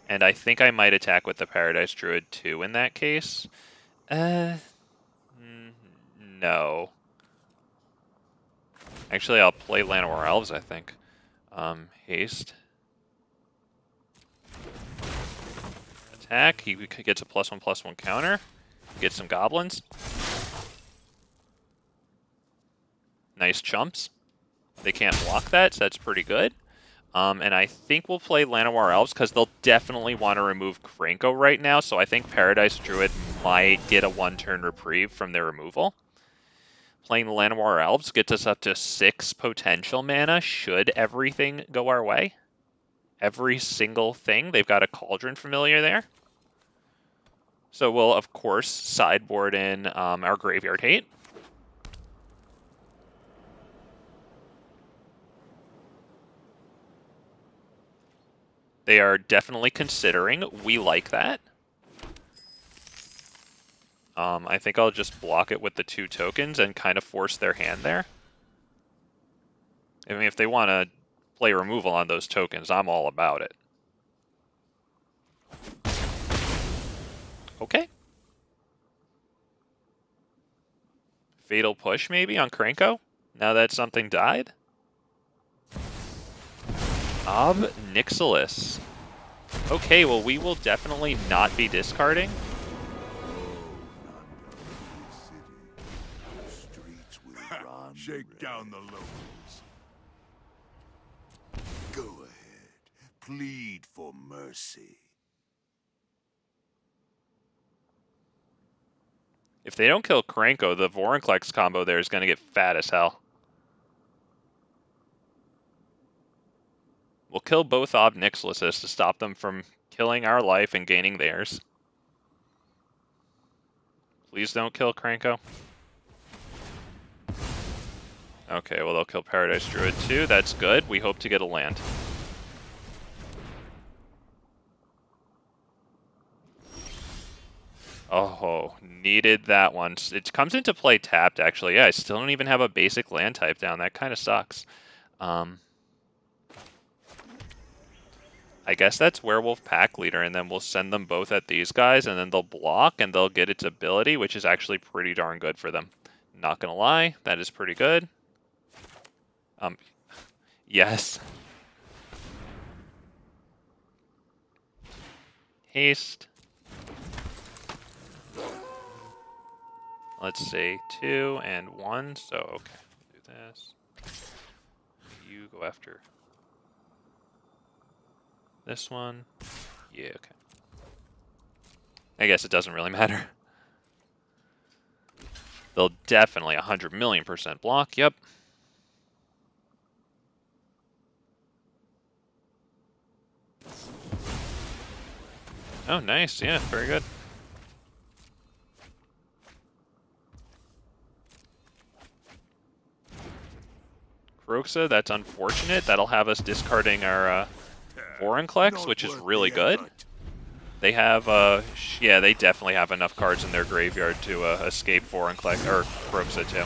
[SPEAKER 1] And I think I might attack with the Paradise Druid too in that case. No. Actually, I'll play Llanowar Elves, I think. Haste. Attack. He gets a +1/+1 counter. Get some goblins. Nice chumps. They can't block that, so that's pretty good. And I think we'll play Llanowar Elves because they'll definitely want to remove Krenko right now, so I think Paradise Druid might get a 1-turn reprieve from their removal. Playing the Llanowar Elves gets us up to 6 potential mana should everything go our way. Every single thing. They've got a Cauldron Familiar there. So we'll, of course, sideboard in our Graveyard Hate. They are definitely considering. We like that. I think I'll just block it with the 2 tokens and kind of force their hand there. I mean, if they want to play removal on those tokens, I'm all about it. Okay. Fatal Push, maybe, on Krenko? Now that something died? Nixilis. Okay, well, we will definitely not be discarding.
[SPEAKER 4] Shake down the locals. Go ahead. Plead for mercy.
[SPEAKER 1] If they don't kill Krenko, the Vorinclex combo there is going to get fat as hell. We'll kill both Nixilises to stop them from killing our life and gaining theirs. Please don't kill Krenko. Okay, well, they'll kill Paradise Druid too. That's good. We hope to get a land. Oh, needed that one. It comes into play tapped, actually. Yeah, I still don't even have a basic land type down. That kind of sucks. I guess that's Werewolf Pack Leader, and then we'll send them both at these guys, and then they'll block, and they'll get its ability, which is actually pretty darn good for them. Not gonna lie, that is pretty good. Yes. Haste. Let's say 2 and 1, so okay, do this. You go after this one. Yeah, okay. I guess it doesn't really matter. They'll definitely 100,000,000% block, yep. Oh, nice, yeah, very good. Kroxa, that's unfortunate. That'll have us discarding our Vorinclex, which is really good. They have, yeah, they definitely have enough cards in their graveyard to escape Vorinclex, or Kroxa too.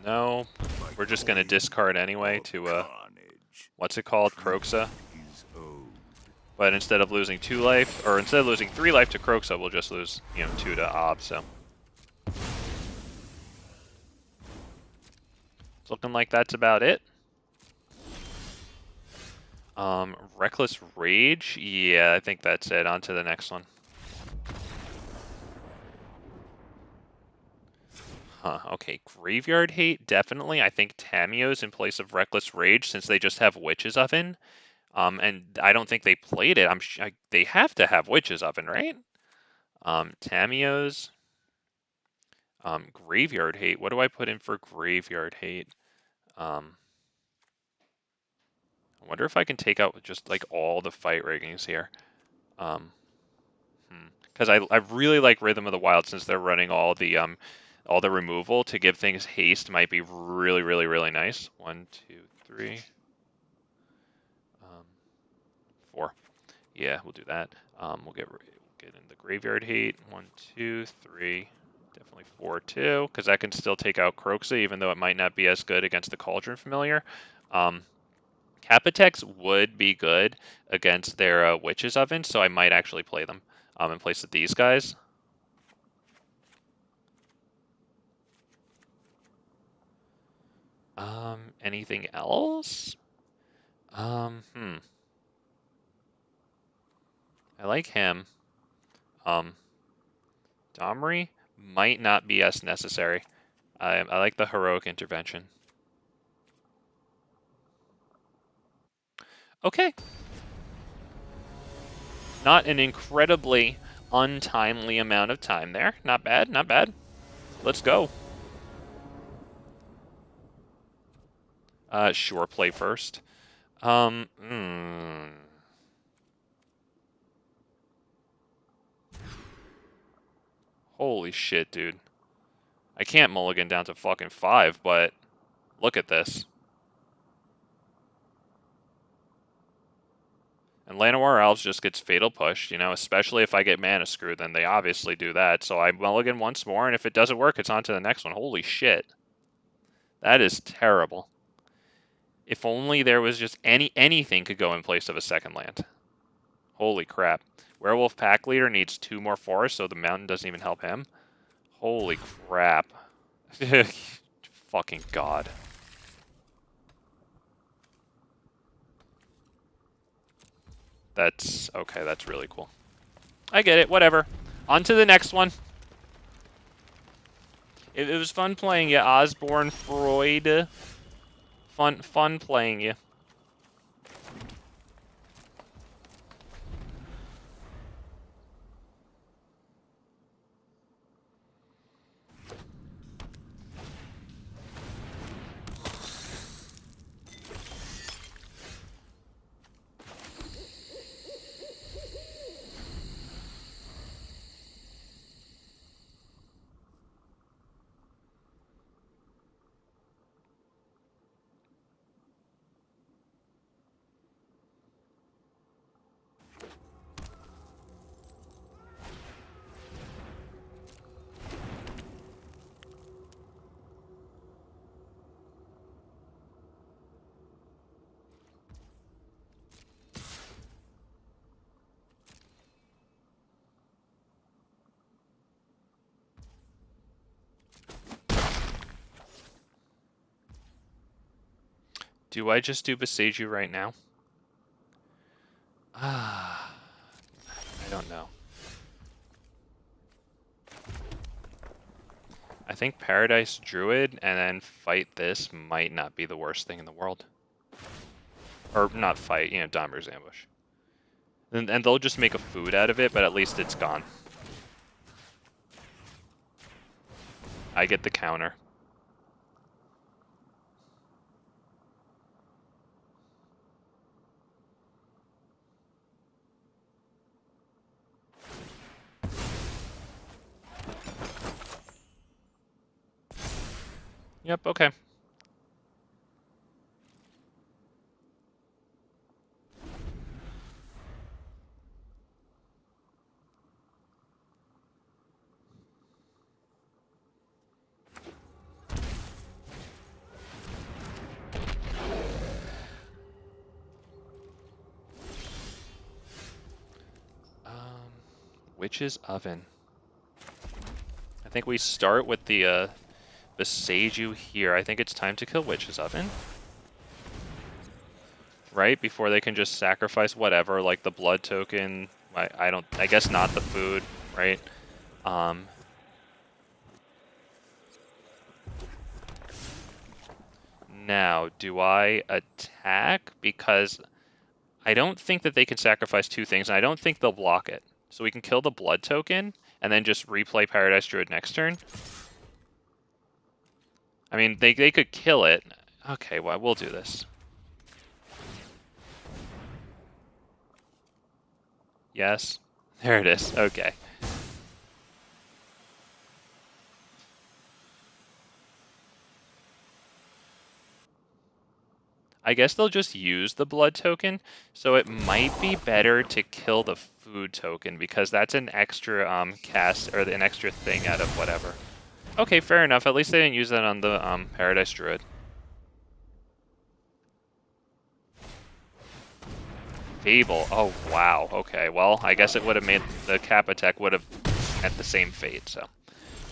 [SPEAKER 1] No, we're just going to discard anyway to, what's it called, Kroxa. But instead of losing 2 life, or instead of losing 3 life to Kroxa, we'll just lose, 2 to Ob, so. It's looking like that's about it. Reckless Rage? Yeah, I think that's it. On to the next one. Huh, okay. Graveyard Hate, definitely. I think Tamiyo's in place of Reckless Rage since they just have Witch's Oven. And I don't think they played it. They have to have Witch's Oven, right? Tamiyo's. Graveyard Hate. What do I put in for Graveyard Hate? I wonder if I can take out just like all the fight riggings here. Because I really like Rhythm of the Wild since they're running all the removal to give things haste might be really, really, really nice. 1, 2, 3, 4. Yeah, we'll do that. We'll get in the Graveyard Hate. 1, 2, 3. Definitely 4 too, because that can still take out Kroxa, even though it might not be as good against the Cauldron Familiar. Capatex would be good against their Witch's Oven, so I might actually play them in place of these guys. Anything else? Hmm. I like him. Domri might not be as necessary. I like the heroic intervention. Okay. Not an incredibly untimely amount of time there. Not bad, not bad. Let's go. Sure, play first. Holy shit, dude. I can't mulligan down to fucking 5, but look at this. And Llanowar Elves just gets Fatal Pushed, you know, especially if I get Mana Screw, then they obviously do that. So I mulligan once more, and if it doesn't work, it's on to the next one. Holy shit. That is terrible. If only there was just anything could go in place of a second land. Holy crap. Werewolf Pack Leader needs 2 more forests, so the mountain doesn't even help him. Holy crap. Fucking god. That's okay, that's really cool. I get it, whatever. On to the next one. It was fun playing you, Osborne Freud. Fun playing you. Do I just do Boseiju right now? I don't know. I think Paradise Druid and then fight this might not be the worst thing in the world. Or not fight, you know, Domri's ambush. And they'll just make a food out of it, but at least it's gone. I get the counter. Yep, okay. Witch's Oven. I think we start with the Boseiju here. I think it's time to kill Witch's Oven. Right? Before they can just sacrifice whatever, like the blood token. I guess not the food, right? Now, do I attack? Because I don't think that they can sacrifice 2 things, and I don't think they'll block it. So we can kill the blood token, and then just replay Paradise Druid next turn. I mean, they could kill it. Okay, well, we'll do this. Yes. There it is. Okay. I guess they'll just use the blood token, so it might be better to kill the food token because that's an extra cast or an extra thing out of whatever. Okay, fair enough. At least they didn't use that on the Paradise Druid. Fable. Oh wow. Okay. Well, I guess it would have made the Kappa Tech would have met the same fate. So,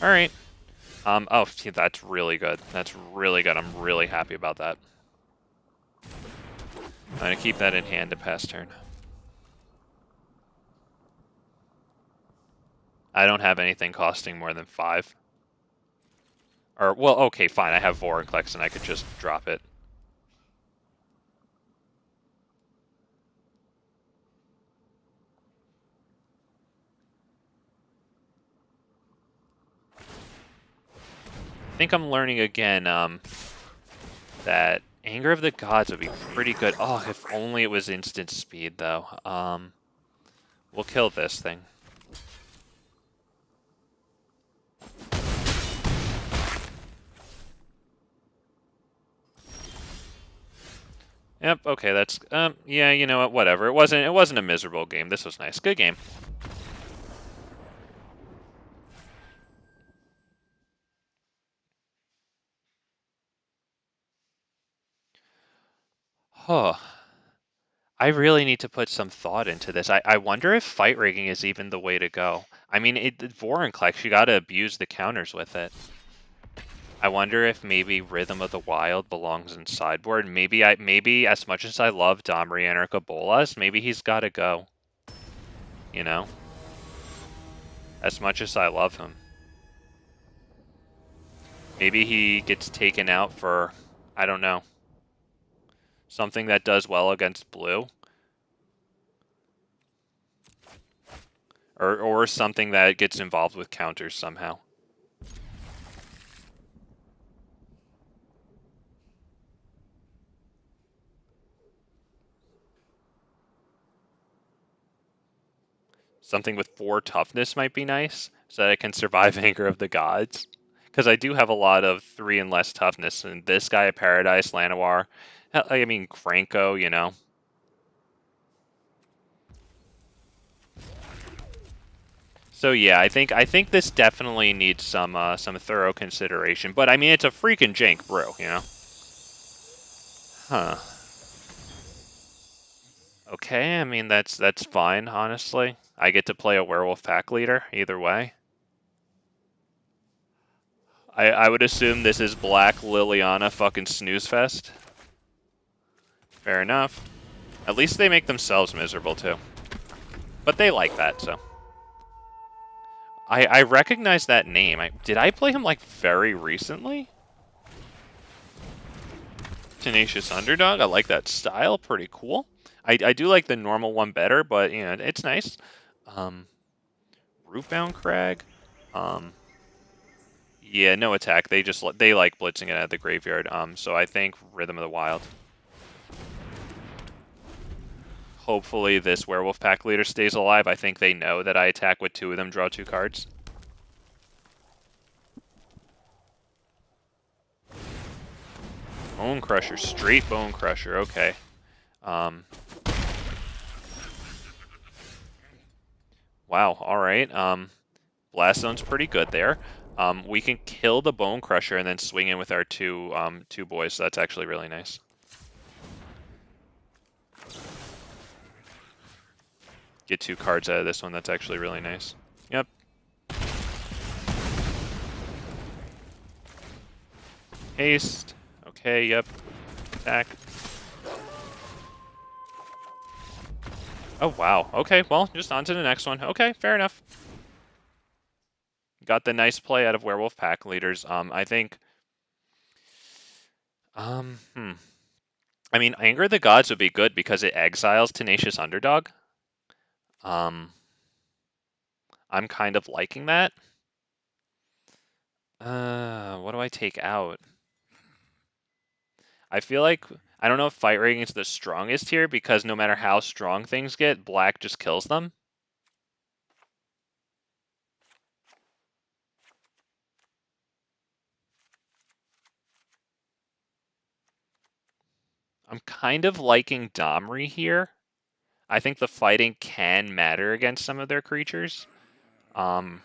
[SPEAKER 1] all right. Oh, that's really good. That's really good. I'm really happy about that. I'm going to keep that in hand to pass turn. I don't have anything costing more than 5. Or, well, okay, fine. I have Vorinclex and I could just drop it. I think I'm learning again that Anger of the Gods would be pretty good. Oh, if only it was instant speed, though. We'll kill this thing. Yep, okay, that's, yeah, you know what, whatever. It wasn't a miserable game. This was nice. Good game. Huh. I really need to put some thought into this. I wonder if fight rigging is even the way to go. I mean, Vorinclex, you gotta abuse the counters with it. I wonder if maybe Rhythm of the Wild belongs in sideboard. Maybe as much as I love Domri, Anarch, Bolas, maybe he's gotta go. You know? As much as I love him. Maybe he gets taken out for, I don't know, something that does well against blue. Or something that gets involved with counters somehow. Something with 4 toughness might be nice, so that I can survive Anger of the Gods. Because I do have a lot of 3 and less toughness, and this guy at Paradise, Llanowar, I mean, Krenko, you know. So yeah, I think this definitely needs some thorough consideration. But I mean, it's a freaking jank brew, you know. Huh. Okay, I mean that's fine, honestly. I get to play a werewolf pack leader either way. I would assume this is Black Liliana fucking snooze fest. Fair enough. At least they make themselves miserable too. But they like that, so. I recognize that name. Did I play him like very recently? Tenacious Underdog. I like that style. Pretty cool. I do like the normal one better, but you know it's nice. Rootbound Crag. Yeah, no attack. They like blitzing it at the graveyard. So I think Rhythm of the Wild. Hopefully this werewolf pack leader stays alive. I think they know that I attack with 2 of them, draw 2 cards. Bone Crusher, straight Bone Crusher. Okay. Wow. All right. Blast Zone's pretty good there. We can kill the Bone Crusher and then swing in with our two boys. So that's actually really nice. Get 2 cards out of this one. That's actually really nice. Yep. Haste. Okay, yep. Attack. Oh, wow. Okay, well, just on to the next one. Okay, fair enough. Got the nice play out of Werewolf pack leaders. I think... I mean, Anger of the Gods would be good because it exiles Tenacious Underdog. I'm kind of liking that. What do I take out? I feel like, I don't know if fight rating is the strongest here because no matter how strong things get, black just kills them. I'm kind of liking Domri here. I think the fighting can matter against some of their creatures. Or,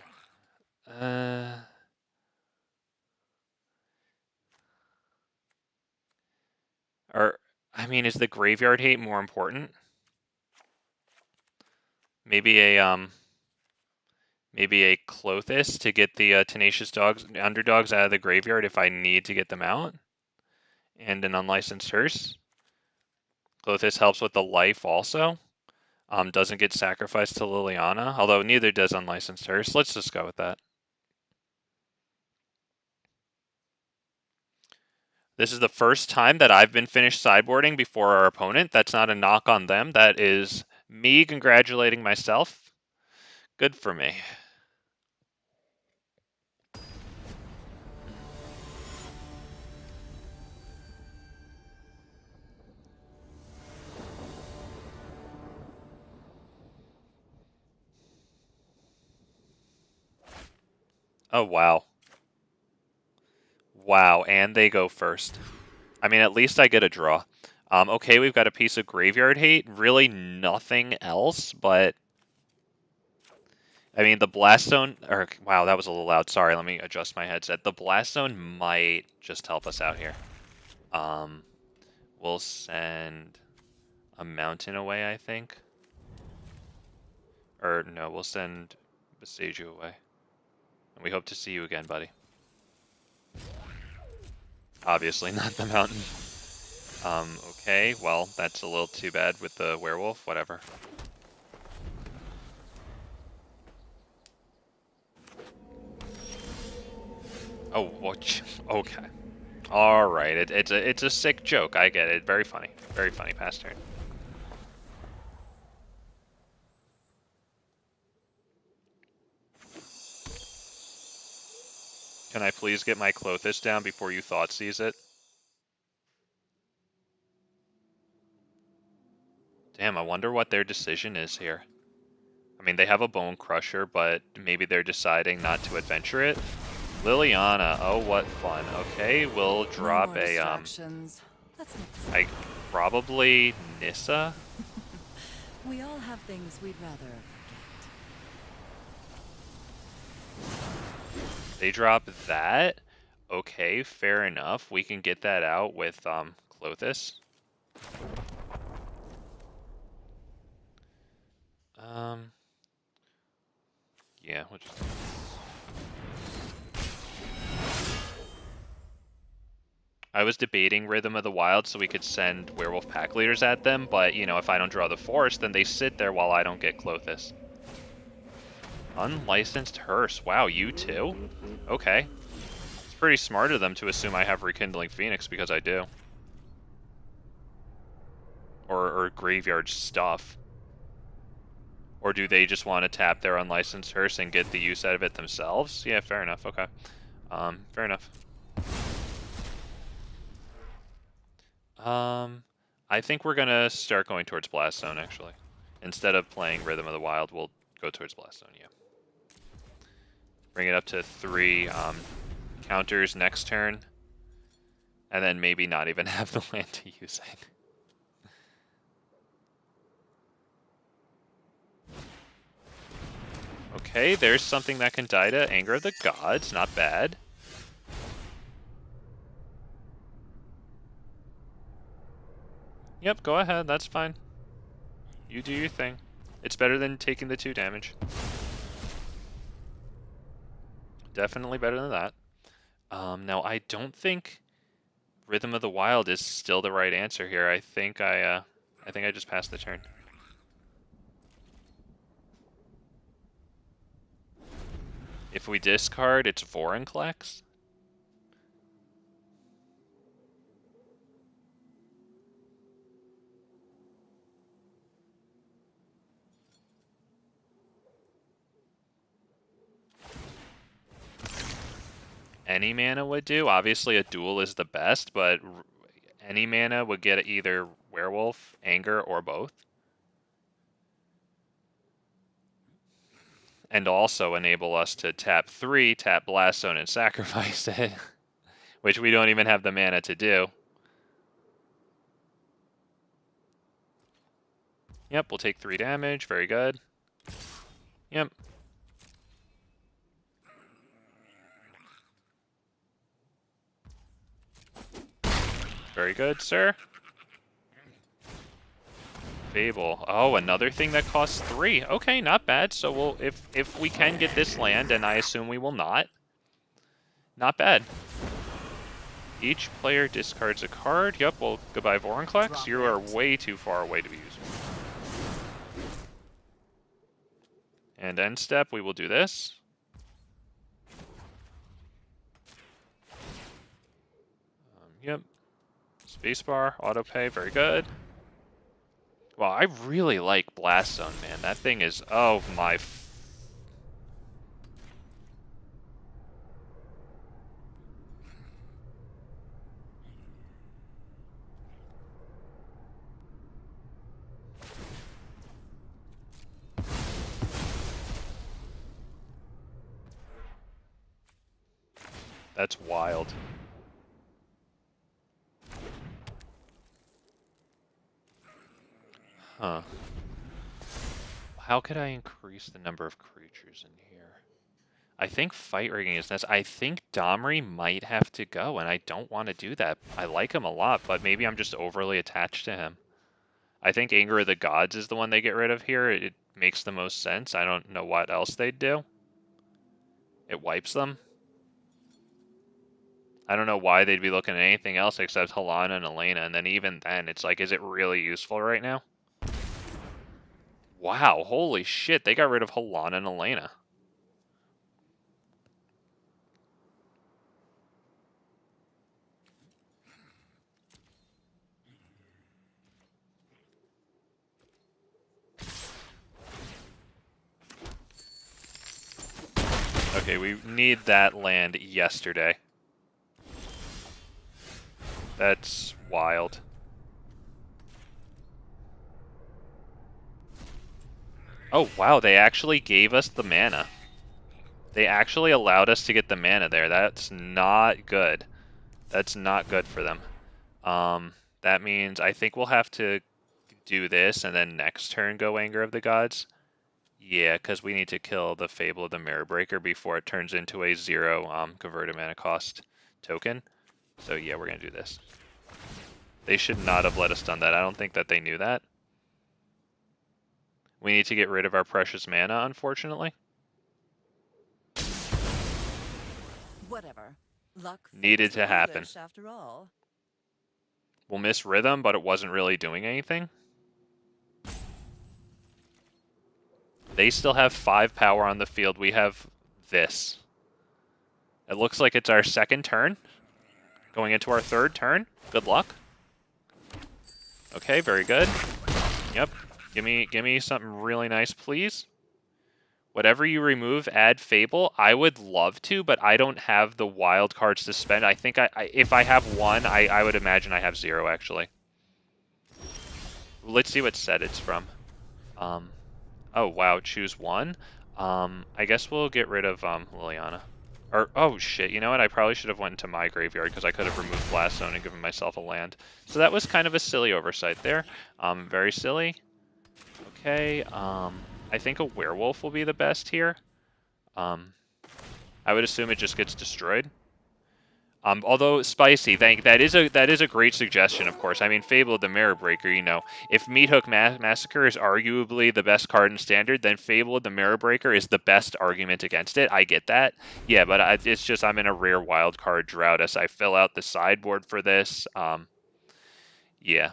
[SPEAKER 1] I mean, is the graveyard hate more important? Maybe a Clothis to get the tenacious underdogs out of the graveyard if I need to get them out, and an unlicensed hearse. Clothis helps with the life also. Doesn't get sacrificed to Liliana, although neither does Unlicensed Hearse. Let's just go with that. This is the first time that I've been finished sideboarding before our opponent. That's not a knock on them. That is me congratulating myself. Good for me. Oh, wow. Wow, and they go first. I mean, at least I get a draw. Okay, we've got a piece of graveyard hate. Really nothing else, but... I mean, the Blaststone... Or, wow, that was a little loud. Sorry, let me adjust my headset. The Blaststone might just help us out here. We'll send a mountain away, I think. Or, no, we'll send Boseiju away. And we hope to see you again, buddy. Obviously not the mountain. Okay, well, that's a little too bad with the werewolf, whatever. Oh, what? Okay. Alright, it's a sick joke, I get it. Very funny. Very funny, past turn. Can I please get my Clothis down before you Thoughtseize it? Damn, I wonder what their decision is here. I mean, they have a Bone Crusher, but maybe they're deciding not to adventure it. Liliana, oh, what fun. Okay, we'll drop a, probably Nissa?
[SPEAKER 5] We all have things we'd rather forget.
[SPEAKER 1] They drop that? Okay, fair enough. We can get that out with, Clothis. Yeah, we'll just... I was debating Rhythm of the Wild so we could send Werewolf pack leaders at them, but, you know, if I don't draw the forest, then they sit there while I don't get Clothis. Unlicensed Hearse. Wow, you too? Okay. It's pretty smart of them to assume I have Rekindling Phoenix, because I do. Or graveyard stuff. Or do they just want to tap their Unlicensed Hearse and get the use out of it themselves? Yeah, fair enough, okay. Fair enough. I think we're gonna start going towards Blast Zone, actually. Instead of playing Rhythm of the Wild, we'll go towards Blast Zone, yeah. Bring it up to 3 counters next turn. And then maybe not even have the land to use it. Okay, there's something that can die to Anger of the Gods. Not bad. Yep, go ahead. That's fine. You do your thing. It's better than taking the 2 damage. Definitely better than that. Now, I don't think Rhythm of the Wild is still the right answer here. I think I just passed the turn. If we discard, it's Vorinclex. Any mana would do. Obviously, a duel is the best, but any mana would get either Werewolf, Anger, or both. And also enable us to tap 3, tap Blast Zone, and sacrifice it. Which we don't even have the mana to do. Yep, we'll take 3 damage. Very good. Yep. Very good, sir. Fable. Oh, another thing that costs 3. Okay, not bad. So we'll if we can get this land, and I assume we will not. Not bad. Each player discards a card. Yep, well, goodbye Vorinclex. You are way too far away to be useful. And end step, we will do this. Yep. Spacebar, autopay, very good. Wow, I really like Blast Zone, man. That thing is, oh my. That's wild. Huh. How could I increase the number of creatures in here? I think Fight Rigging is necessary. I think Domri might have to go, and I don't want to do that. I like him a lot, but maybe I'm just overly attached to him. I think Anger of the Gods is the one they get rid of here. It makes the most sense. I don't know what else they'd do. It wipes them. I don't know why they'd be looking at anything else except Halana and Alena, and then even then, it's like, is it really useful right now? Wow, holy shit, they got rid of Halana and Alena. Okay, we need that land yesterday. That's wild. Oh, wow, they actually gave us the mana. They actually allowed us to get the mana there. That's not good. That's not good for them. That means I think we'll have to do this and then next turn go Anger of the Gods. Yeah, because we need to kill the Fable of the Mirror Breaker before it turns into a 0 converted mana cost token. So yeah, we're going to do this. They should not have let us done that. I don't think that they knew that. We need to get rid of our precious mana, unfortunately.
[SPEAKER 5] Whatever. Luck
[SPEAKER 1] Needed to happen.
[SPEAKER 5] After all.
[SPEAKER 1] We'll miss Rhythm, but it wasn't really doing anything. They still have 5 power on the field. We have this. It looks like it's our second turn. Going into our third turn. Good luck. Okay, very good. Yep. Give me something really nice, please. Whatever you remove, add Fable. I would love to, but I don't have the wild cards to spend. I think if I have one, I would imagine I have 0, actually. Let's see what set it's from. Oh, wow, choose one. I guess we'll get rid of Liliana. Or, oh shit, you know what? I probably should have went into my graveyard because I could have removed Blast Zone and given myself a land. So that was kind of a silly oversight there. Very silly. Okay, I think a Werewolf will be the best here. I would assume it just gets destroyed. Although spicy, that is a great suggestion, of course. I mean, Fable of the Mirror Breaker, you know, if Meathook Massacre is arguably the best card in Standard, then Fable of the Mirror Breaker is the best argument against it. I get that, yeah, but it's just I'm in a rare wild card drought as I fill out the sideboard for this. Yeah.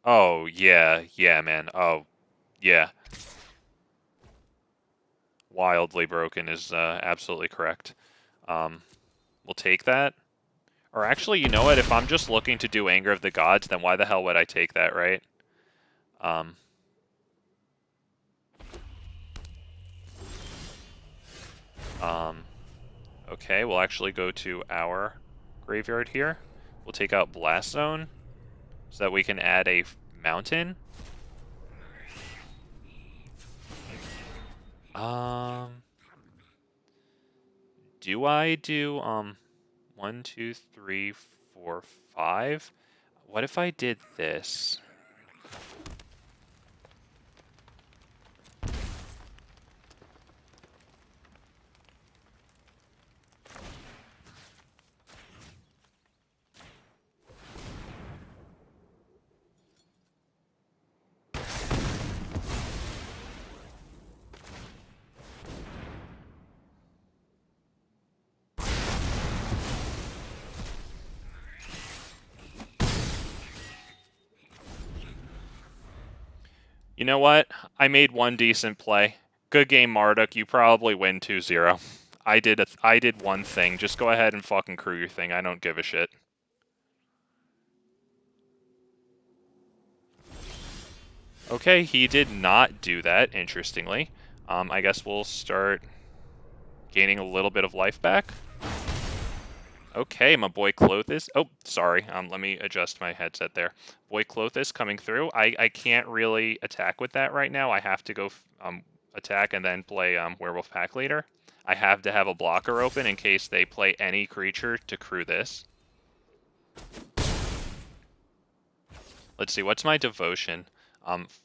[SPEAKER 1] Oh, yeah, man. Oh, yeah. Wildly broken is absolutely correct. We'll take that. Or actually, you know what? If I'm just looking to do Anger of the Gods, then why the hell would I take that, right? Okay, we'll actually go to our graveyard here. We'll take out Blast Zone so that we can add a mountain. Do I do 1, 2, 3, 4, 5? What if I did this? You know what? I made one decent play. Good game, Marduk. You probably win 2-0. I did one thing. Just go ahead and fucking crew your thing. I don't give a shit. Okay, he did not do that, interestingly. I guess we'll start gaining a little bit of life back. Okay, my boy Clothis. Oh, sorry. Let me adjust my headset there. Boy Clothis coming through. I can't really attack with that right now. I have to go attack and then play Werewolf Pack Leader. I have to have a blocker open in case they play any creature to crew this. Let's see, what's my devotion?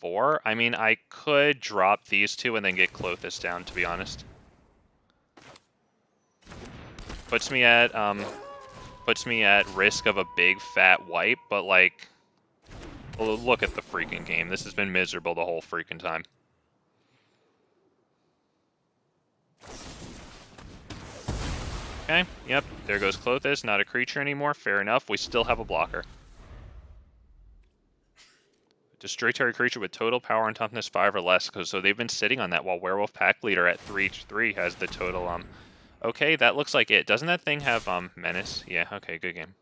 [SPEAKER 1] 4? I mean, I could drop these two and then get Clothis down, to be honest. Puts me at risk of a big fat wipe, but like, look at the freaking game. This has been miserable the whole freaking time. Okay, yep, there goes Clothis, not a creature anymore, fair enough. We still have a blocker. Destroy target creature with total power and toughness 5 or less, so they've been sitting on that while Werewolf Pack Leader at 3/3 has the total, Okay, that looks like it. Doesn't that thing have, Menace? Yeah, okay, good game.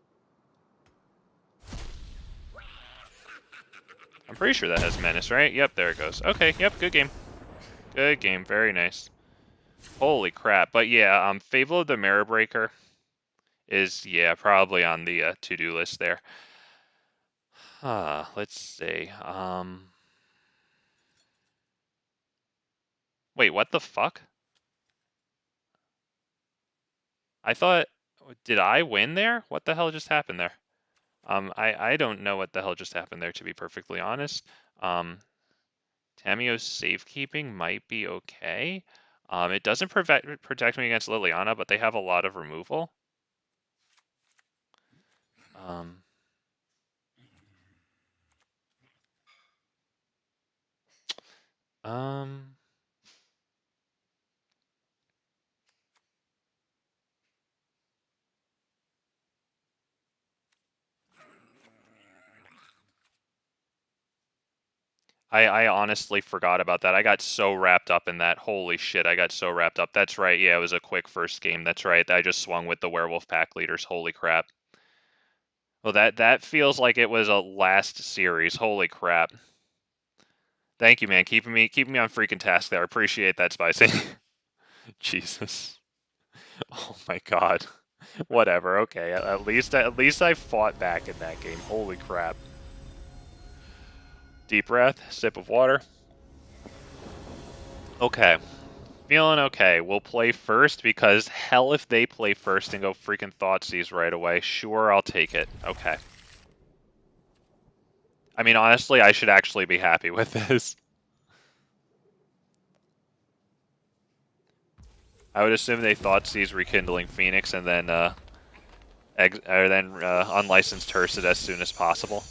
[SPEAKER 1] I'm pretty sure that has Menace, right? Yep, there it goes. Okay, yep, good game. Good game, very nice. Holy crap. But yeah, Fable of the Mirror Breaker is, yeah, probably on the to-do list there. Let's see. Wait, what the fuck? I thought, did I win there? What the hell just happened there? I don't know what the hell just happened there, to be perfectly honest. Tamio's safekeeping might be okay. It doesn't protect me against Liliana, but they have a lot of removal. I honestly forgot about that. I got so wrapped up in that. Holy shit, I got so wrapped up. That's right, yeah, it was a quick first game. That's right, I just swung with the Werewolf Pack Leaders. Holy crap. Well, that feels like it was a last series. Holy crap. Thank you, man. Keeping me on freaking task there. I appreciate that, Spicy. Jesus. Oh my god. Whatever, okay. At least I fought back in that game. Holy crap. Deep breath, sip of water. Okay. Feeling okay. We'll play first because hell if they play first and go freaking Thoughtseize right away. Sure, I'll take it. Okay. I mean, honestly, I should actually be happy with this. I would assume they Thoughtseize Rekindling Phoenix and then Unlicensed Tursid as soon as possible.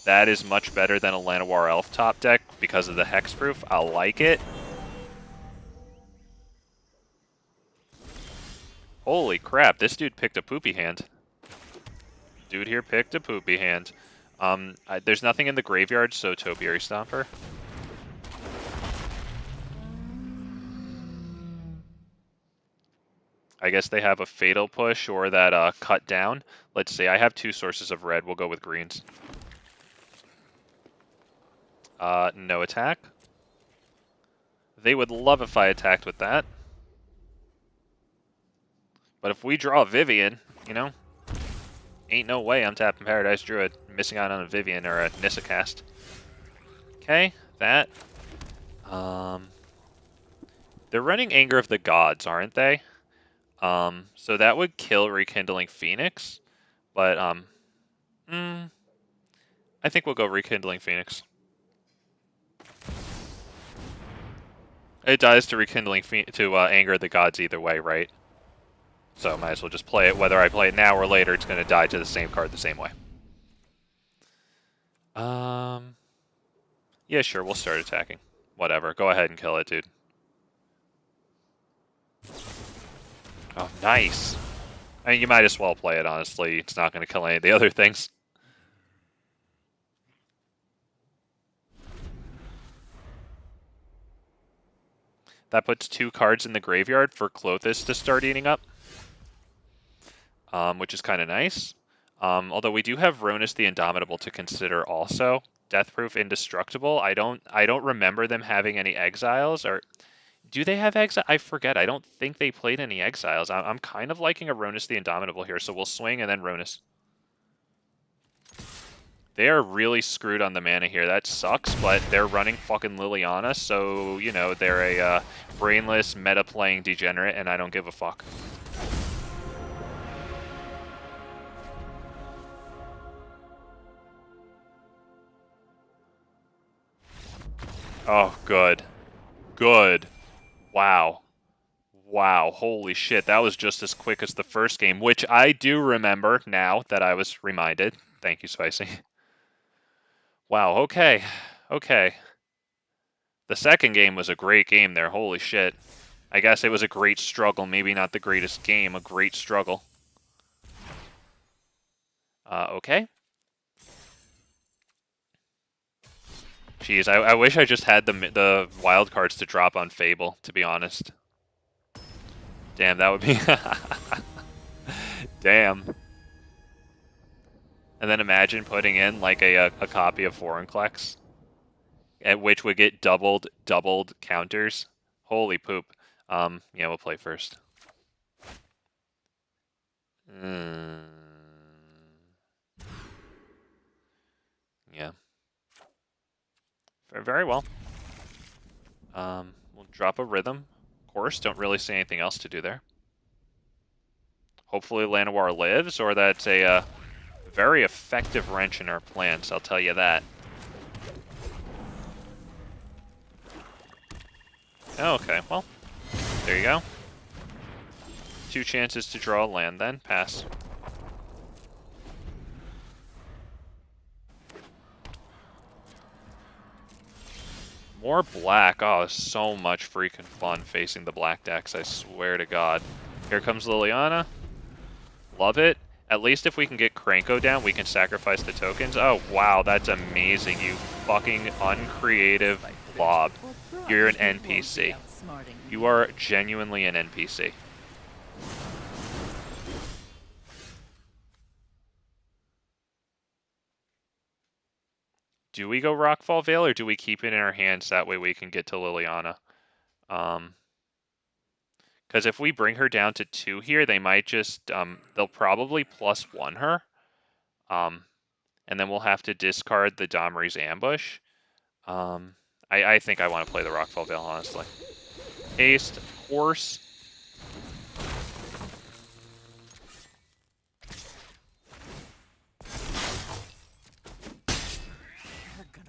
[SPEAKER 1] That is much better than a Llanowar Elf top deck because of the hexproof. I like it. Holy crap, this dude picked a poopy hand. Dude here picked a poopy hand. There's nothing in the graveyard, so Topiary Stomper. I guess they have a Fatal Push or that Cut Down. Let's see, I have 2 sources of red. We'll go with greens. No attack. They would love if I attacked with that. But if we draw a Vivien, you know, ain't no way I'm tapping Paradise Druid, missing out on a Vivien or a Nissa cast. Okay, that. They're running Anger of the Gods, aren't they? So that would kill Rekindling Phoenix, but I think we'll go Rekindling Phoenix. It dies to Rekindling to Anger of the Gods either way, right? So might as well just play it. Whether I play it now or later, it's going to die to the same card the same way. Yeah, sure, we'll start attacking. Whatever, go ahead and kill it, dude. Oh, nice. I mean, you might as well play it, honestly. It's not going to kill any of the other things. That puts 2 cards in the graveyard for Clothis to start eating up, which is kind of nice. Although we do have Rhonas the Indomitable to consider also. Deathproof Indestructible. I don't remember them having any exiles, or do they have exile? I forget. I don't think they played any exiles. I'm kind of liking a Rhonas the Indomitable here, so we'll swing and then Rhonas. They are really screwed on the mana here. That sucks, but they're running fucking Liliana, so, you know, they're a brainless, meta-playing degenerate, and I don't give a fuck. Oh, good. Good. Wow. Wow, holy shit, that was just as quick as the first game, which I do remember now that I was reminded. Thank you, Spicy. Wow, okay. Okay. The second game was a great game there, holy shit. I guess it was a great struggle, maybe not the greatest game, a great struggle. Okay. Jeez, I wish I just had the wild cards to drop on Fable, to be honest. Damn, that would be... Damn. And then imagine putting in, like, a copy of Vorinclex, at which would get doubled counters. Holy poop. Yeah, we'll play first. Yeah. Very well. We'll drop a Rhythm. Of course, don't really see anything else to do there. Hopefully Llanowar lives, or that's a very effective wrench in our plans, I'll tell you that. Okay, well, there you go. 2 chances to draw a land then. Pass. More black. Oh, so much freaking fun facing the black decks, I swear to God. Here comes Liliana. Love it. At least if we can get Krenko down, we can sacrifice the tokens. Oh, wow, that's amazing, you fucking uncreative blob. You're an NPC. You are genuinely an NPC. Do we go Rockfall Vale, or do we keep it in our hands? That way we can get to Liliana. Because if we bring her down to 2 here, they might just, they'll probably +1 her. And then we'll have to discard the Domri's Ambush. I think I want to play the Rockfall Vale, honestly. Haste, of course.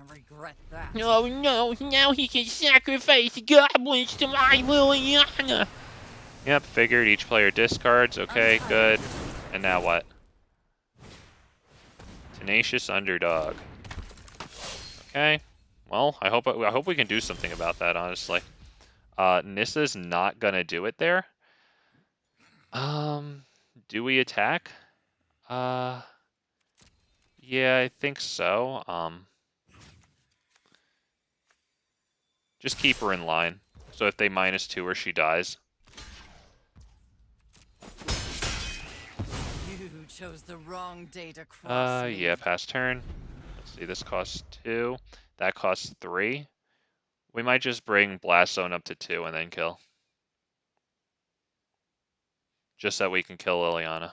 [SPEAKER 5] Regret that.
[SPEAKER 6] Oh no, now he can sacrifice goblins to my Liliana!
[SPEAKER 1] Yep, figured each player discards. Okay, good. And now what? Tenacious Underdog. Okay. Well, I hope we can do something about that, honestly. Nissa's not gonna do it there. Do we attack? Yeah, I think so. Just keep her in line. So if they -2 her, she dies.
[SPEAKER 5] You chose the wrong day to cross me.
[SPEAKER 1] Yeah, pass turn. Let's see, this costs 2. That costs 3. We might just bring Blast Zone up to 2 and then kill. Just so we can kill Liliana.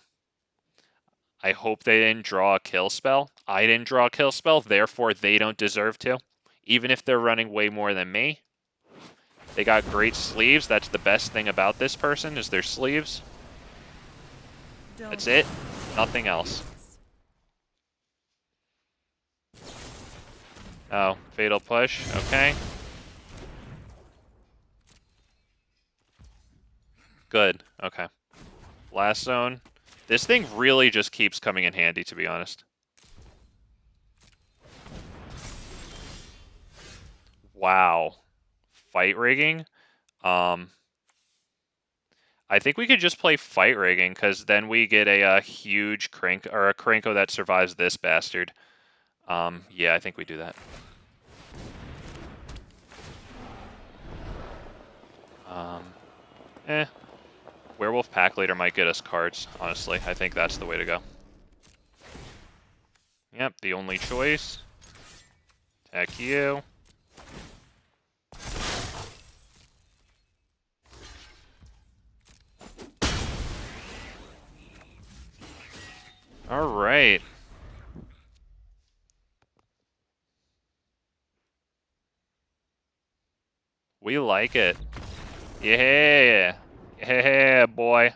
[SPEAKER 1] I hope they didn't draw a kill spell. I didn't draw a kill spell, therefore they don't deserve to. Even if they're running way more than me. They got great sleeves. That's the best thing about this person, is their sleeves. That's it. Nothing else. Oh, Fatal Push. Okay. Good. Okay. Last zone. This thing really just keeps coming in handy, to be honest. Wow. Fight rigging? I think we could just play fight rigging, because then we get a huge Krenko that survives this bastard. Yeah, I think we do that. Werewolf Pack Leader might get us cards, honestly. I think that's the way to go. Yep, the only choice. Attack you. Alright. We like it. Yeah. Yeah, boy.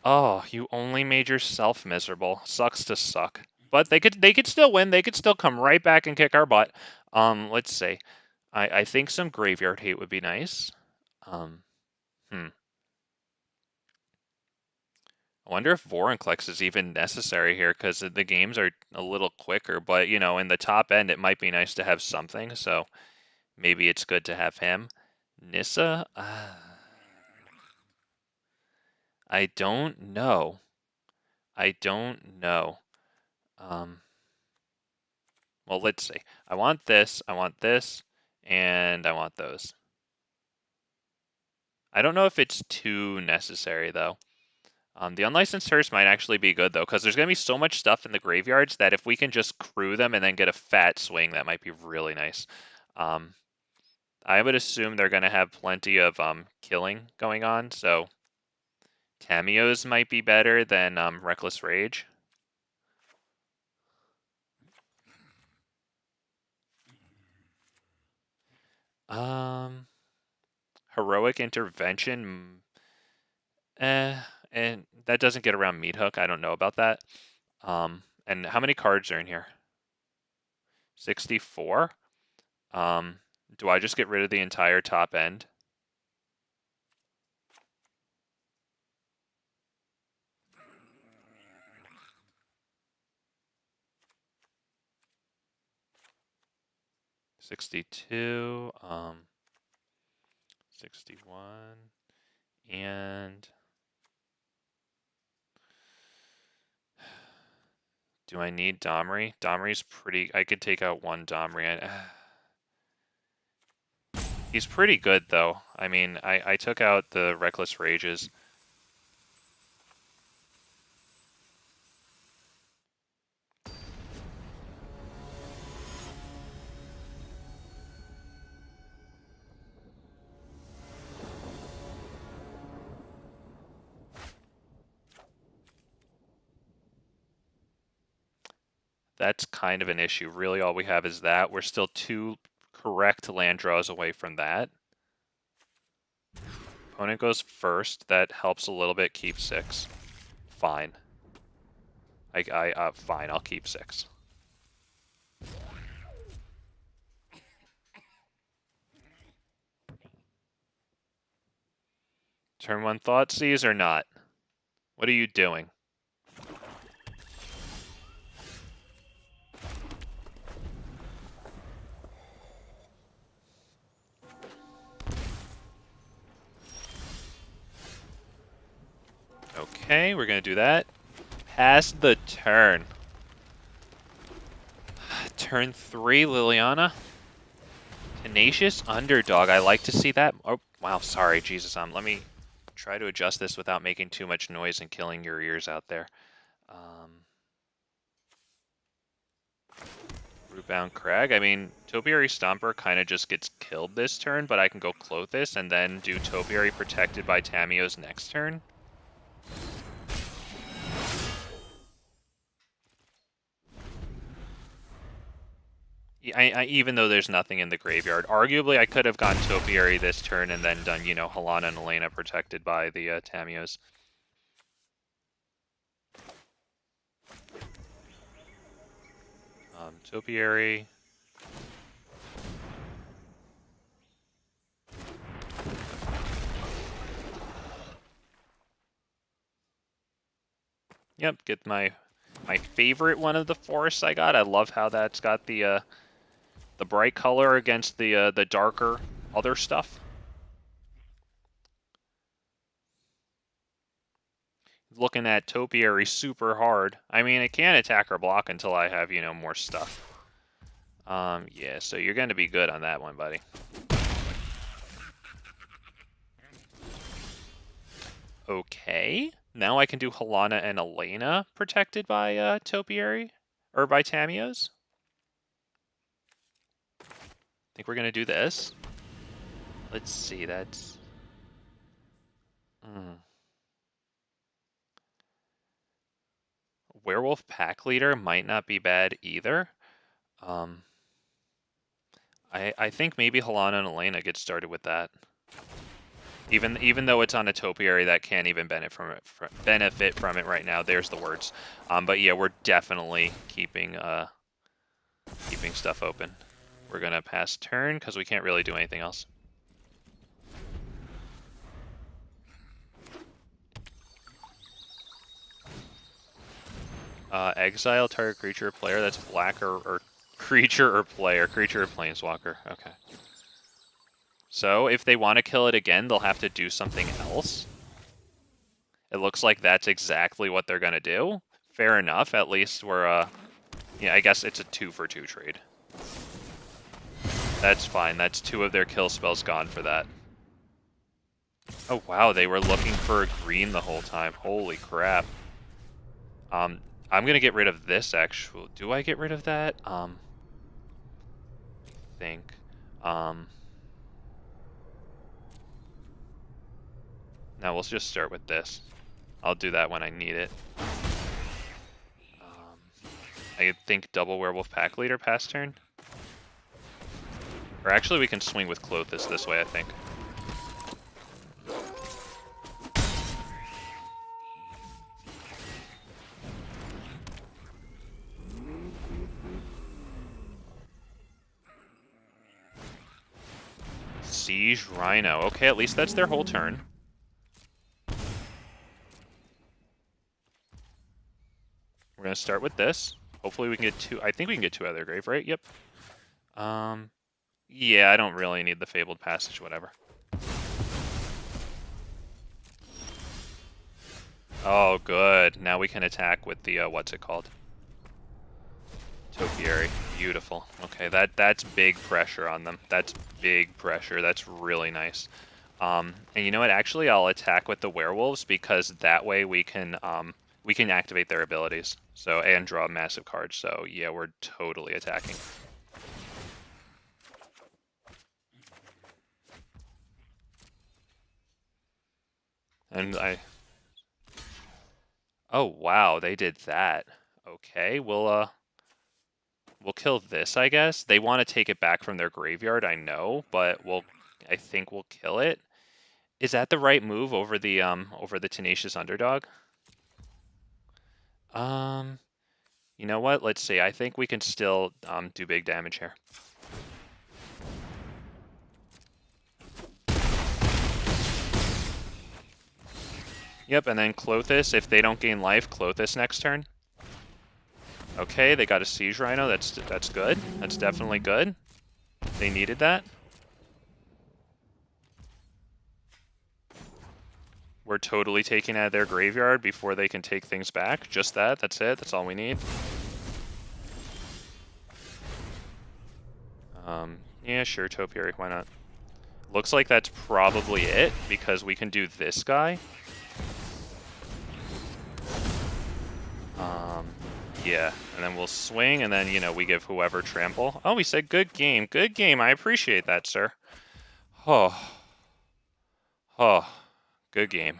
[SPEAKER 1] Oh, you only made yourself miserable. Sucks to suck. But they could still win. They could still come right back and kick our butt. Let's see. I think some graveyard hate would be nice. I wonder if Vorinclex is even necessary here, because the games are a little quicker, but, you know, in the top end, it might be nice to have something, so maybe it's good to have him. Nissa? I don't know. I don't know. Well, let's see. I want this, and I want those. I don't know if it's too necessary, though. The Unlicensed Hearse might actually be good, though, because there's going to be so much stuff in the graveyards that if we can just crew them and then get a fat swing, that might be really nice. I would assume they're going to have plenty of killing going on, so Tamiyo's might be better than Reckless Rage. Heroic Intervention, and that doesn't get around Meat Hook. I don't know about that. And how many cards are in here? 64. Do I just get rid of the entire top end? $62, 61, and do I need Domri? Domri's pretty. I could take out one Domri. He's pretty good, though. I mean, I took out the Reckless Rages. That's kind of an issue. Really, all we have is that. We're still 2 correct land draws away from that. Opponent goes first. That helps a little bit. Keep 6. Fine. Fine. I'll keep 6. Turn 1 Thoughtseize or not? What are you doing? Okay, we're gonna do that. Pass the turn. Turn 3, Liliana. Tenacious Underdog. I like to see that. Oh, wow, sorry, Jesus. Let me try to adjust this without making too much noise and killing your ears out there. Rootbound Crag. I mean, Topiary Stomper kind of just gets killed this turn, but I can go Clothis and then do Topiary protected by Tamiyo's next turn. Even though there's nothing in the graveyard, arguably I could have gone Topiary this turn and then done, you know, Halana and Alena protected by the Tamiyos. Topiary. Yep, get my favorite one of the forests I got. I love how that's got the bright color against the darker other stuff. Looking at Topiary super hard. I mean, it can't attack or block until I have, you know, more stuff. Yeah, so you're going to be good on that one, buddy. Okay. Now I can do Halana and Alena protected by Topiary or by Tamiyo's. I think we're gonna do this. Let's see, that's Werewolf Pack Leader might not be bad either. I think maybe Halana and Alena get started with that. Even though it's on a Topiary that can't even benefit from it right now. There's the words. But yeah, we're definitely keeping stuff open. We're gonna pass turn because we can't really do anything else. Exile target creature or player that's black or creature or player. Creature or planeswalker. Okay. So if they want to kill it again, they'll have to do something else. It looks like that's exactly what they're gonna do. Fair enough. At least we're yeah, I guess it's a 2-for-2 trade. That's fine. That's 2 of their kill spells gone for that. Oh wow, they were looking for a green the whole time. Holy crap. I'm gonna get rid of this actual. Do I get rid of that? I think. Now we'll just start with this. I'll do that when I need it. I think double Werewolf Pack Leader pass turn. Or actually we can swing with Klothys this way, I think. Siege Rhino. Okay, at least that's their whole turn. We're gonna start with this. Hopefully we can get 2. I think we can get 2 out of their grave, right? Yep. Yeah, I don't really need the Fabled Passage, whatever. Oh, good. Now we can attack with the, what's it called? Topiary. Beautiful. Okay, that's big pressure on them. That's big pressure. That's really nice. And you know what? Actually, I'll attack with the Werewolves because that way we can activate their abilities. So, and draw massive cards. So, yeah, we're totally attacking. And oh wow, they did that. Okay, we'll kill this, I guess. They want to take it back from their graveyard, I know, but I think we'll kill it. Is that the right move over the Tenacious Underdog? You know what? Let's see. I think we can still do big damage here. Yep, and then Klothys, if they don't gain life, Klothys next turn. Okay, they got a Siege Rhino. That's good. That's definitely good. They needed that. We're totally taking out of their graveyard before they can take things back. Just that. That's it. That's all we need. Yeah, sure, Topiary. Why not? Looks like that's probably it, because we can do this guy. Yeah, and then we'll swing, and then, you know, we give whoever trample. Oh, we said good game. Good game. I appreciate that, sir. Oh. Oh. Good game.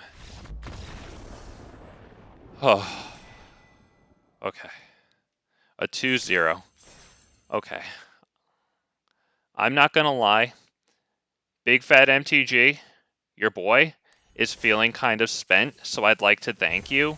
[SPEAKER 1] Oh. Okay. A 2-0. Okay. I'm not gonna lie. Big fat MTG, your boy, is feeling kind of spent, so I'd like to thank you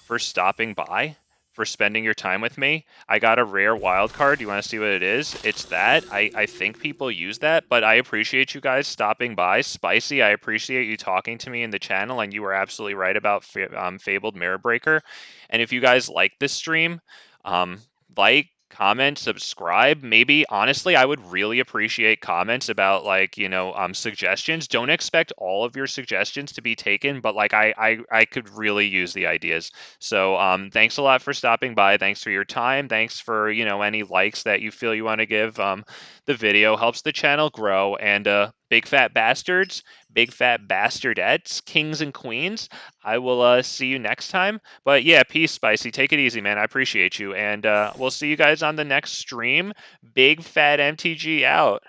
[SPEAKER 1] for stopping by, for spending your time with me. I got a rare wild card. You want to see what it is? It's that. I think people use that, but I appreciate you guys stopping by. Spicy, I appreciate you talking to me in the channel, and you were absolutely right about Fabled Mirror Breaker. And if you guys like this stream, like, comment, subscribe. Maybe, honestly, I would really appreciate comments about, like, you know, suggestions. Don't expect all of your suggestions to be taken, but like I could really use the ideas. So thanks a lot for stopping by. Thanks for your time. Thanks for, you know, any likes that you feel you want to give. The video helps the channel grow, and big fat bastards, big fat bastardettes, kings and queens. I will see you next time. But yeah, peace, Spicy. Take it easy, man. I appreciate you. And we'll see you guys on the next stream. Big fat MTG out.